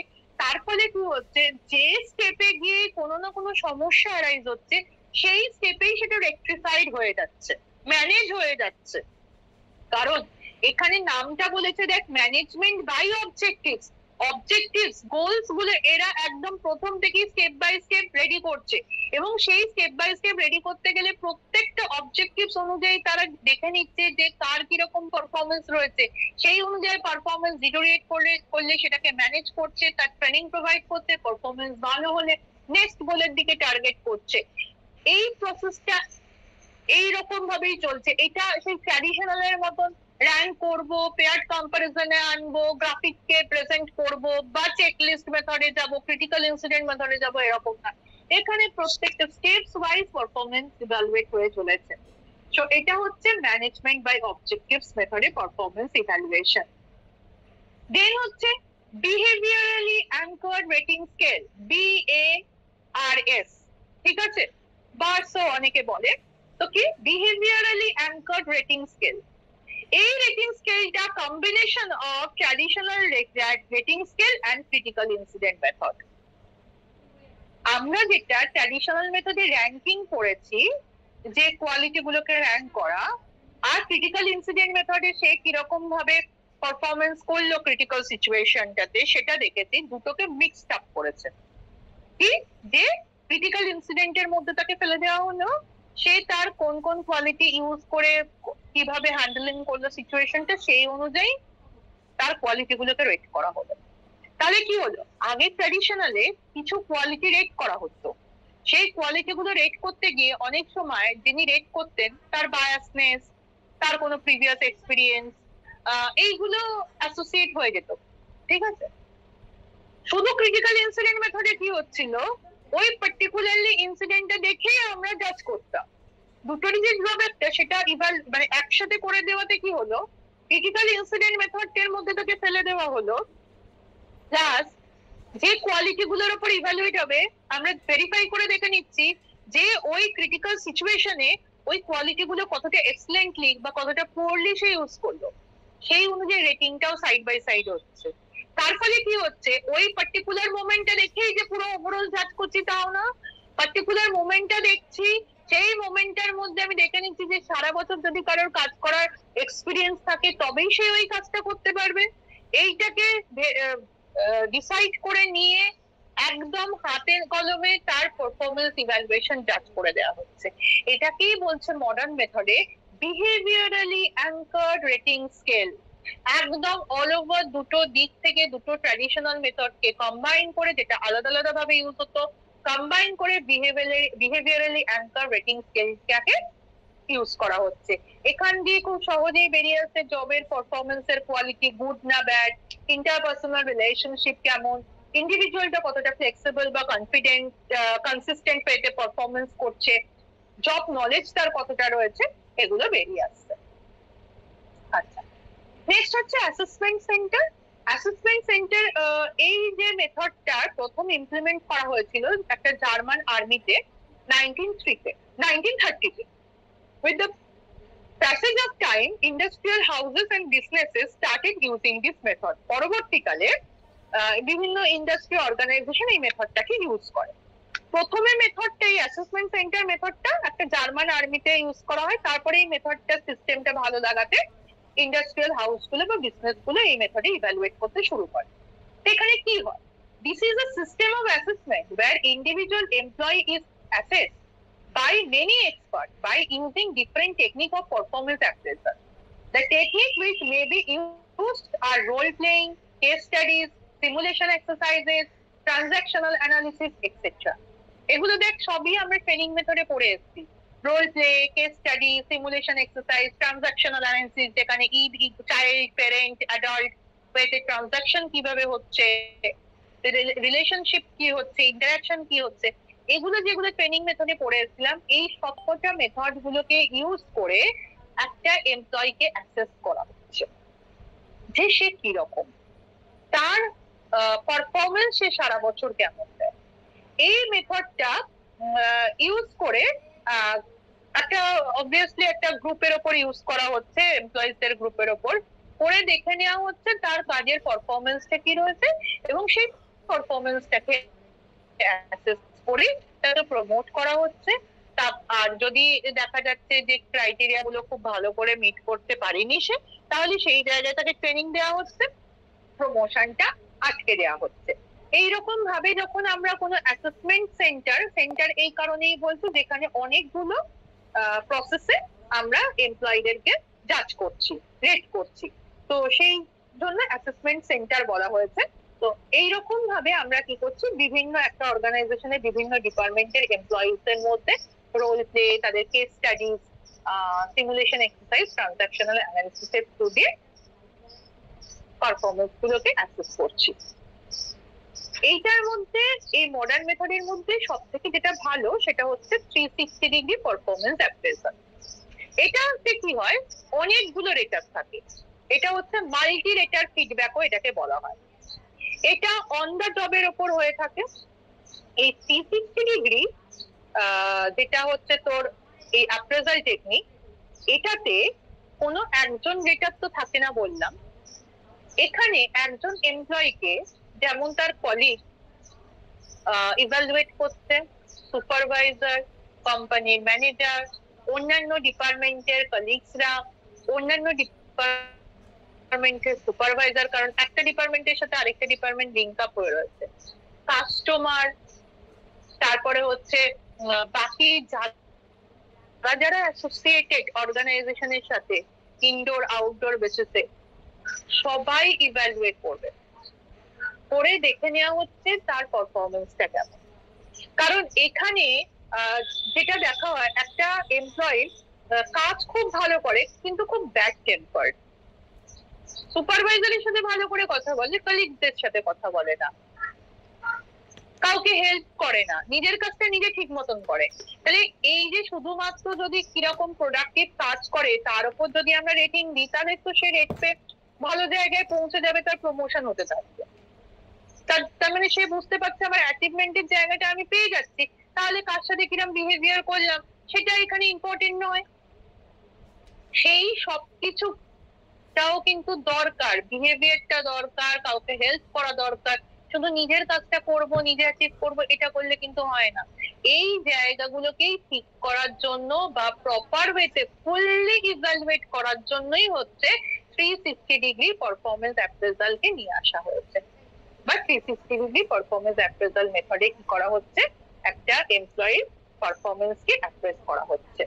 তার ফলে কি হচ্ছে, যে স্টেপে গিয়ে কোনো না কোনো সমস্যা অ্যারাইজ হচ্ছে, সেই স্টেপেই সেটা রেকটিফাইড হয়ে যাচ্ছে, ম্যানেজ হয়ে যাচ্ছে। কারণ এখানে নামটা বলেছে দেখ, management by objectives. Objectives, goals গুলো এরা একদম প্রথম থেকেই স্টেপ বাই স্টেপ রেডি করছে, এবং সেই স্টেপ বাই স্টেপ রেডি করতে গেলে প্রত্যেকটা অবজেক্টিভস অনুযায়ী তারা দেখে নিচ্ছে যে কার কিরকম পারফরমেন্স রয়েছে, সেই অনুযায়ী পারফরমেন্স ডিটোরিয়েট করলে সেটাকে ম্যানেজ করছে, তার ট্রেনিং প্রোভাইড করছে, পারফরমেন্স ভালো হলে নেক্সট গোলের দিকে টার্গেট করছে। এই প্রসেসটা এইরকম ভাবেই চলছে। এটা সেই ট্র্যাডিশনাল এর মতন র্যাঙ্ক করব, পেয়ার্ড কম্পারিজনে আনবো, গ্রাফিক কে প্রেজেন্ট করব, বা চেকলিস্ট মেথডে যাব, ক্রিটিক্যাল ইনসিডেন্ট মেথডে যাব, এরকম না। এখানে প্রত্যেকটা স্টেপস ওয়াইজ পারফরমেন্স ইভ্যালুয়েট হয়ে চলেছে। সো এটা হচ্ছে ম্যানেজমেন্ট বাই অবজেক্টিভস মেথডে পারফরমেন্স ইভ্যালুয়েশন। দেন হচ্ছে behaviourally anchored rating scale, BARS, ঠিক আছে, বারসো অনেকে বলে। তো কি বিহেভিয়ারালি অ্যাঙ্কার্ড রেটিং স্কেল? এই রেটিং স্কেলটা combination of traditional rating scale and critical incident method. আমরা যেটা ট্র্যাডিশনাল মেথডে র্যাঙ্কিং করেছি, যে কোয়ালিটি গুলোকে র্যাঙ্ক করা, আর ক্রিটিক্যাল ইনসিডেন্ট মেথডে সে কিরকম ভাবে পারফরমেন্স করলো ক্রিটিক্যাল সিচুয়েশনটাতে, সেটা দেখেছি দুটোকে মিক্সড আপ করেছে। কি যে ক্রিটিক্যাল ইনসিডেন্টের মধ্যে তাকে ফেলে দেওয়া হলো, সে তার কোন কোন কোয়ালিটি ইউজ করে কিভাবে হ্যান্ডেলিং করলো সিচুয়েশনটা, সেই অনুযায়ী তার কোয়ালিটি গুলোকে রেট করা হলো। তাহলে কি হলো, আগে ট্র্যাডিশনালে কিছু কোয়ালিটি রেট করা হতো, সেই কোয়ালিটি গুলো রেট করতে গিয়ে অনেক সময় যিনি রেট করতেন তার বায়াসনেস, তার কোনো প্রিভিয়াস এক্সপিরিয়েন্স, এইগুলো অ্যাসোসিয়েট হয়ে যেত, ঠিক আছে। শুধু ক্রিটিক্যাল ইনসিডেন্ট মেথডে কি হচ্ছিল, ওই পার্টিকুলারলি ইনসিডেন্টটা দেখেই আমরা জাজ করতাম। দুটোরই যে ড্রব্যাকটা, সেটা মানে একসাথে করে দেওয়াতে কি হলো, ক্রিটিক্যাল ইনসিডেন্ট মেথডটার মধ্যে তাকে ফেলে দেওয়া হলো, প্লাস যে কোয়ালিটি গুলোর উপর ইভ্যালুয়েট হবে, আমরা ভেরিফাই করে দেখে নিচ্ছি যে ওই ক্রিটিক্যাল সিচুয়েশনে ওই কোয়ালিটি গুলো কতটা এক্সেলেন্টলি বা কতটা পুয়ারলি সে ইউজ করলো, সেই অনুযায়ী রেটিংটাও সাইড বাই সাইড হচ্ছে। তার ফলে কি হচ্ছে, ওই পার্টিকুলার মোমেন্টটা দেখেই যে পুরো ওভারঅল জাজ করছি তাও না, পার্টিকুলার মোমেন্টটা দেখছি, সেই মোমেন্টটার মধ্যে আমি দেখে নিচ্ছি যে সারা বছর যদি কারোর কাজ করার এক্সপিরিয়েন্স থাকে তবেই সে ওই কাজটা করতে পারবে। এইটাকে ডিসাইড করে নিয়ে একদম হাতে কলমে তার পারফরমেন্স ইভ্যালুয়েশন জাজ করে দেওয়া হচ্ছে। এটাকেই বলছে মডার্ন মেথডে বিহেভিয়ারালি অ্যাঙ্কার্ড রেটিং স্কেল। একদম অল ওভার দুটো দিক থেকে, দুটো ট্র্যাডিশনাল মেথডকে কম্বাইন করে, যেটা আলাদা আলাদা ভাবে ইউজ হতো, কম্বাইন করে বিহেভিয়ারালি অ্যাঙ্কার রেটিং স্কেলটাকে ইউজ করা হচ্ছে। এখান দিয়ে খুব সহজেই বেরিয়ে আসছে জবের পারফরমেন্সের কোয়ালিটি গুড না ব্যাড, ইন্টারপার্সোনাল রিলেশনশিপ কেমন, ইন্ডিভিজুয়ালটা কতটা ফ্লেক্সিবল বা কনফিডেন্ট কনসিস্টেন্ট পেতে পারফরমেন্স করছে, জব নলেজ তার কতটা রয়েছে, এগুলো বেরিয়ে আসছে। আচ্ছা, নেক্সট হচ্ছে অ্যাসেসমেন্ট সেন্টার। অ্যাসেসমেন্ট সেন্টার, এই যে মেথডটা প্রথম ইমপ্লিমেন্ট করা হয়েছিল একটা জার্মান আর্মিতে 1930-তে। With the passage of time, industrial houses and businesses started using this method. পরবর্তীকালে বিভিন্ন ইন্ডাস্ট্রি অর্গানাইজেশন এই মেথডটাকে ইউজ করে। প্রথমে মেথডটা, এই অ্যাসেসমেন্ট সেন্টার মেথডটা একটা জার্মান আর্মিতে ইউজ করা হয়, তারপরে এই মেথডটা সিস্টেমটা ভালো লাগাতে ইন্ডাস্ট্রিয়াল হাউস গুলো বা বিজনেস গুলো এই মেথডে ইভ্যালুয়েট করতে শুরু করে। এখানে কি হয়, this is a system of assessment where individual employee is assessed by many experts by using different technique of performance appraisal. The technique which may be used are role playing, case studies, simulation exercises, transactional analysis, etc. এগুলো দেখ সবই আমরা training মেথডে পড়ে এসেছি। Role play, case study, simulation exercise, transactional analysis, যেখানে child, parent, adult ওয়েতে transaction কিভাবে হচ্ছে, রিলেশনশিপ কি হচ্ছে, ইন্টারাকশন কি হচ্ছে, এগুলো যেগুলো ট্রেনিং মেথডে পড়ে এসেছিলাম, এই সবকটা মেথড গুলোকে ইউজ করে একটা এমপ্লয়িকে অ্যাসেস করা হচ্ছে যে সে কি রকম, তার পারফরমেন্স সে সারা বছর কেমন দেয়। এই মেথডটা ইউজ করে একটা অবভিয়াসলি একটা গ্রুপের ওপর ইউজ করা হচ্ছে, এমপ্লয়িজদের গ্রুপের ওপর করে দেখে নেওয়া হচ্ছে তার কাজের পারফরমেন্সটা কি রয়েছে, এবং সেই পারফরমেন্সটাকে অ্যাসেস করে তাকে প্রমোট করা হচ্ছে। আর যদি দেখা যাচ্ছে যে ক্রাইটেরিয়া গুলো খুব ভালো করে মিট করতে পারেনি সে, তাহলে সেই জায়গায় তাকে ট্রেনিং দেওয়া হচ্ছে, প্রমোশনটা আটকে দেওয়া হচ্ছে। এইরকম ভাবে যখন আমরা কোনো অ্যাসেসমেন্ট সেন্টার এই কারণেই বলছি যেখানে অনেকগুলো প্রসেসে আমরা এমপ্লয়ীদেরকে জাজ করছি, রেট করছি, তো সেই জন্য অ্যাসেসমেন্ট সেন্টার বলা হয়েছে। তো এইরকম ভাবে আমরা কি করছি, বিভিন্ন একটা অর্গানাইজেশনের বিভিন্ন ডিপার্টমেন্টের এমপ্লয়িজদের মধ্যে রোল প্লে, তাদের case studies, simulation exercise, transactional অ্যানালিসিসের থ্রু দিয়ে পারফরমেন্স গুলোকে অ্যাসেস করছি। এইটার মধ্যে, এই মডার্ন মেথডের মধ্যে সব থেকে যেটা ভালো সেটা হচ্ছে 360 ডিগ্রি পারফরমেন্স অ্যাপ্রেজাল। এটা হচ্ছে কি হয়, অনেকগুলো রেটার থাকে, এটা হচ্ছে মাল্টি রেটার ফিডব্যাকও এটাকে বলা হয়। এটা অন দ্য জবের ওপর হয়ে থাকে। এই 360 ডিগ্রি যেটা হচ্ছে তোর এই অ্যাপ্রেজাল টেকনিক, এটাতে কোনো একজন রেটার তো থাকে না বললাম, এখানে একজন এমপ্লয়িকে যেমন তার কলিগ ইভালুয়েট করছে, সুপারভাইজার, কোম্পানির ম্যানেজার, অন্যান্য ডিপার্টমেন্টের কলিগসরা, অন্যান্য ডিপার্টমেন্টের সুপারভাইজার, কারণ একটা ডিপার্টমেন্টের সাথে আরেকটা ডিপার্টমেন্ট লিঙ্ক আপ হয়ে রয়েছে, কাস্টমার, তারপরে হচ্ছে বাকি যারা অ্যাসোসিয়েটেড অর্গানাইজেশনের সাথে ইনডোর আউটডোর বেসিসে সবাই ইভ্যালুয়েট করবে, করে দেখে নেওয়া হচ্ছে তার পারফরমেন্সটা কেমন। কারণ এখানে যেটা দেখা হয়, একটা এমপ্লয়ি কাজ খুব ভালো করে কিন্তু খুব ব্যাড টেম্পার্ড, সুপারভাইজারের সাথে ভালো করে কথা বলে, কলিগদের সাথে কথা বলে না, কাউকে হেল্প করে না, নিজের কাজটা নিজে ঠিক মতন করে। তাহলে এই যে শুধুমাত্র যদি কিরকম প্রোডাক্টিভ কাজ করে তার উপর যদি আমরা রেটিং দিই, তাহলে তো সে রেট পেয়ে ভালো জায়গায় পৌঁছে যাবে, তার প্রমোশন হতে থাকবে। তার মানে সে বুঝতে পারছে আমার অ্যাচিভমেন্টের জায়গাটা আমি পেয়ে যাচ্ছি, তাহলে কার সাথে কিরকম বিহেভিয়ার করলাম সেটা এখানে ইম্পর্টেন্ট নয়। সেই সবকিছুটাও কিন্তু দরকার, বিহেভিয়ারটা দরকার, কাউকে হেল্প করা দরকার। শুধু নিজের কাজটা করব, নিজে অ্যাচিভ করব, এটা করলে কিন্তু হয় না। এই জায়গাগুলোকেই ঠিক করার জন্য বা প্রপার ওয়েতে ফুললি ইভ্যালুয়েট করার জন্যই হচ্ছে 360 ডিগ্রি পারফরমেন্স অ্যাপ্রেজালকে নিয়ে আসা হয়েছে। বা 360 ডিগ্রি পারফরমেন্স অ্যাপ্রেজাল মেথডে কি করা হচ্ছে, একটা এমপ্লয়ির পারফরমেন্সকে অ্যাপ্রেস করা হচ্ছে।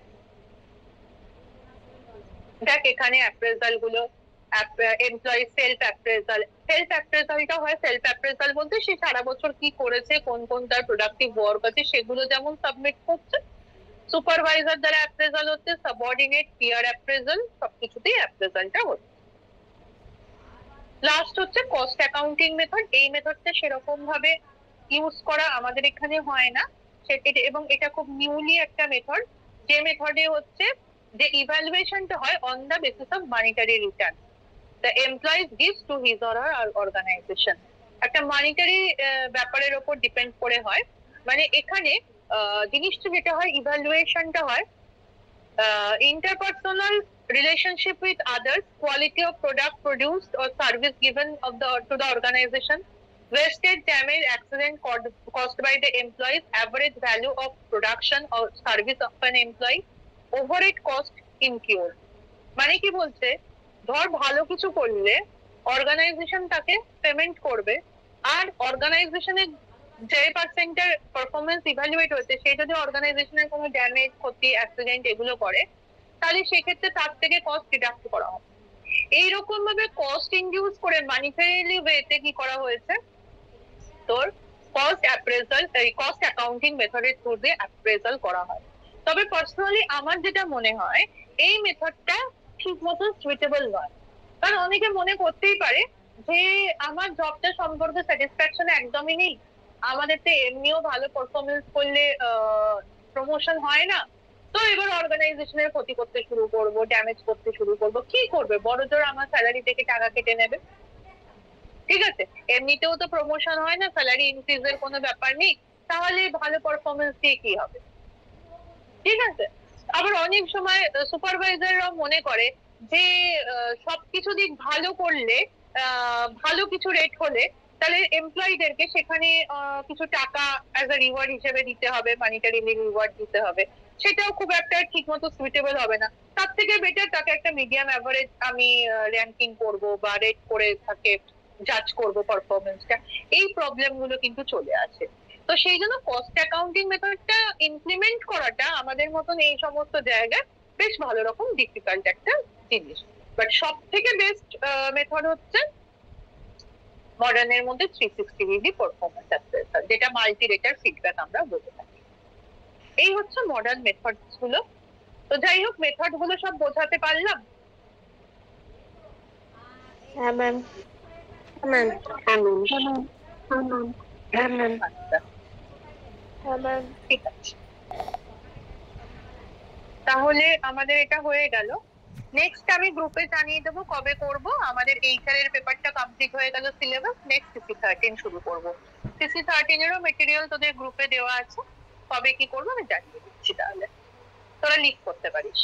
দেখ এখানে অ্যাপ্রেজাল গুলো, এমপ্লয়ি সেলফ অ্যাপ্রেজালটা হয়। সেলফ অ্যাপ্রেজাল বলতে সে সারা বছর কি করেছে, কোন কোন তার প্রোডাক্টিভ ওয়ার্ক আছে সেগুলো যেমন সাবমিট করছে। সুপারভাইজার দ্বারা অ্যাপ্রেজাল হচ্ছে, সাবঅর্ডিনেট, পিয়ার অ্যাপ্রেজাল, সবকিছুতেই অ্যাপ্রেজালটা হচ্ছে। লাস্ট হচ্ছে কস্ট অ্যাকাউন্টিং মেথড। এই মেথডটা সেরকম ভাবে ইউজ করা আমাদের এখানে হয় না, এবং এটা খুব নিউলি একটা মেথড, যে মেথডে হচ্ছে যে ইভ্যালুয়েশনটা হয় on the basis of monetary return the employee gives to his or her organisation. একটা মানিটারি ব্যাপারের উপর ডিপেন্ড করে হয়। মানে এখানে জিনিসটা যেটা হয়, ইভ্যালুয়েশনটা হয় interpersonal relationship with others, quality of product produced or service given to the organization, wastage, damage, accident caused by the employees, average value of production or service of an employee, overhead cost incurred। মানে কি বলছে, ধর ভালো কিছু করলে organisation তাকে payment করবে, আর অর্গানাইজেশনের যে পার্সেন্টের পারফরমেন্স ইভ্যালুয়েট হচ্ছে সে যদি অর্গানাইজেশনের কোনো ড্যামেজ, ক্ষতি, অ্যাক্সিডেন্ট এগুলো করে, তাহলে সেক্ষেত্রে তার থেকে কস্ট ডিডাক্ট করা হবে। এইরকম ভাবে কস্ট ইনডিউস করে মানিটারিলি ওয়েতে কি করা হয়েছে, তোর কস্ট অ্যাপ্রেজাল, এই কস্ট অ্যাকাউন্টিং মেথডের থ্রু দিয়ে অ্যাপ্রেজাল করা হয়। তবে পার্সোনালি আমার যেটা মনে হয়, এই মেথডটা ঠিক মতো সুইটেবল নয়। কারণ অনেকে মনে করতেই পারে যে আমার জবটা সম্পর্কে স্যাটিসফ্যাকশন একদমই নেই, আমাদের তো এমনিও ভালো পারফরমেন্স করলে প্রমোশন হয় না। তো এবার অর্গানাইজেশনের ক্ষতি করতে শুরু করব, ড্যামেজ করতে শুরু করব, কি করবে, বড়জোর আমার স্যালারি থেকে টাকা কেটে নেবে। ঠিক আছে, এমনিতেও তো প্রমোশন হয় না, স্যালারি ইনক্রিজের কোনো ব্যাপার নেই, তাহলে ভালো পারফরমেন্স দিয়ে কি হবে। ঠিক আছে, আবার অনেক সময় সুপারভাইজাররাও মনে করে যে সবকিছু দিক ভালো করলে, ভালো কিছু রেট হলে তাহলে এমপ্লয়ীদেরকে সেখানে কিছু টাকা অ্যাজ আ রিওয়ার্ড হিসেবে দিতে হবে, মানিটারি রিওয়ার্ড দিতে হবে। সেটাও খুব একটা ঠিক মতো সুইটেবল হবে না। তার থেকে বেটার তাকে একটা মিডিয়াম অ্যাভারেজ আমি র্যাঙ্কিং করব বা রেট করে তাকে জাজ করব পারফরমেন্সটা। এই প্রবলেম গুলো কিন্তু চলে আসে। তো সেই জন্য কস্ট অ্যাকাউন্টিং মেথডটা ইমপ্লিমেন্ট করাটা আমাদের মতন এই সমস্ত জায়গায় বেশ ভালো রকম ডিফিকাল্ট একটা জিনিস। বাট সব থেকে বেস্ট মেথড হচ্ছে মডার্নের মধ্যে 360 ডিগ্রি পারফরমেন্স অ্যাসেসমেন্ট, যেটা মাল্টি রেটার ফিডব্যাক আমরা বলে থাকি। এই হচ্ছে মডার্ন মেথডস গুলো। তো যাই হোক, মেথড গুলো সব বোঝাতে পারলাম। হ্যাঁ ম্যাম। ম্যাম। হ্যাঁ ম্যাম। আচ্ছা, হ্যাঁ ম্যাম। ঠিক আছে, তাহলে আমাদের এটা হয়ে গেল। নেক্সট আমি গ্রুপে জানিয়ে দেবো কবে করব। আমাদের এইচআর এর পেপারটা কমপ্লিট হয়ে গেল সিলেবাস, নেক্সট CC13 শুরু করব। CC13 এরও মেটেরিয়াল তোদের গ্রুপে দেওয়া আছে, কবে কি করবো আমি জানিয়ে দিচ্ছি, তাহলে তোরা লিস্ট করতে পারিস।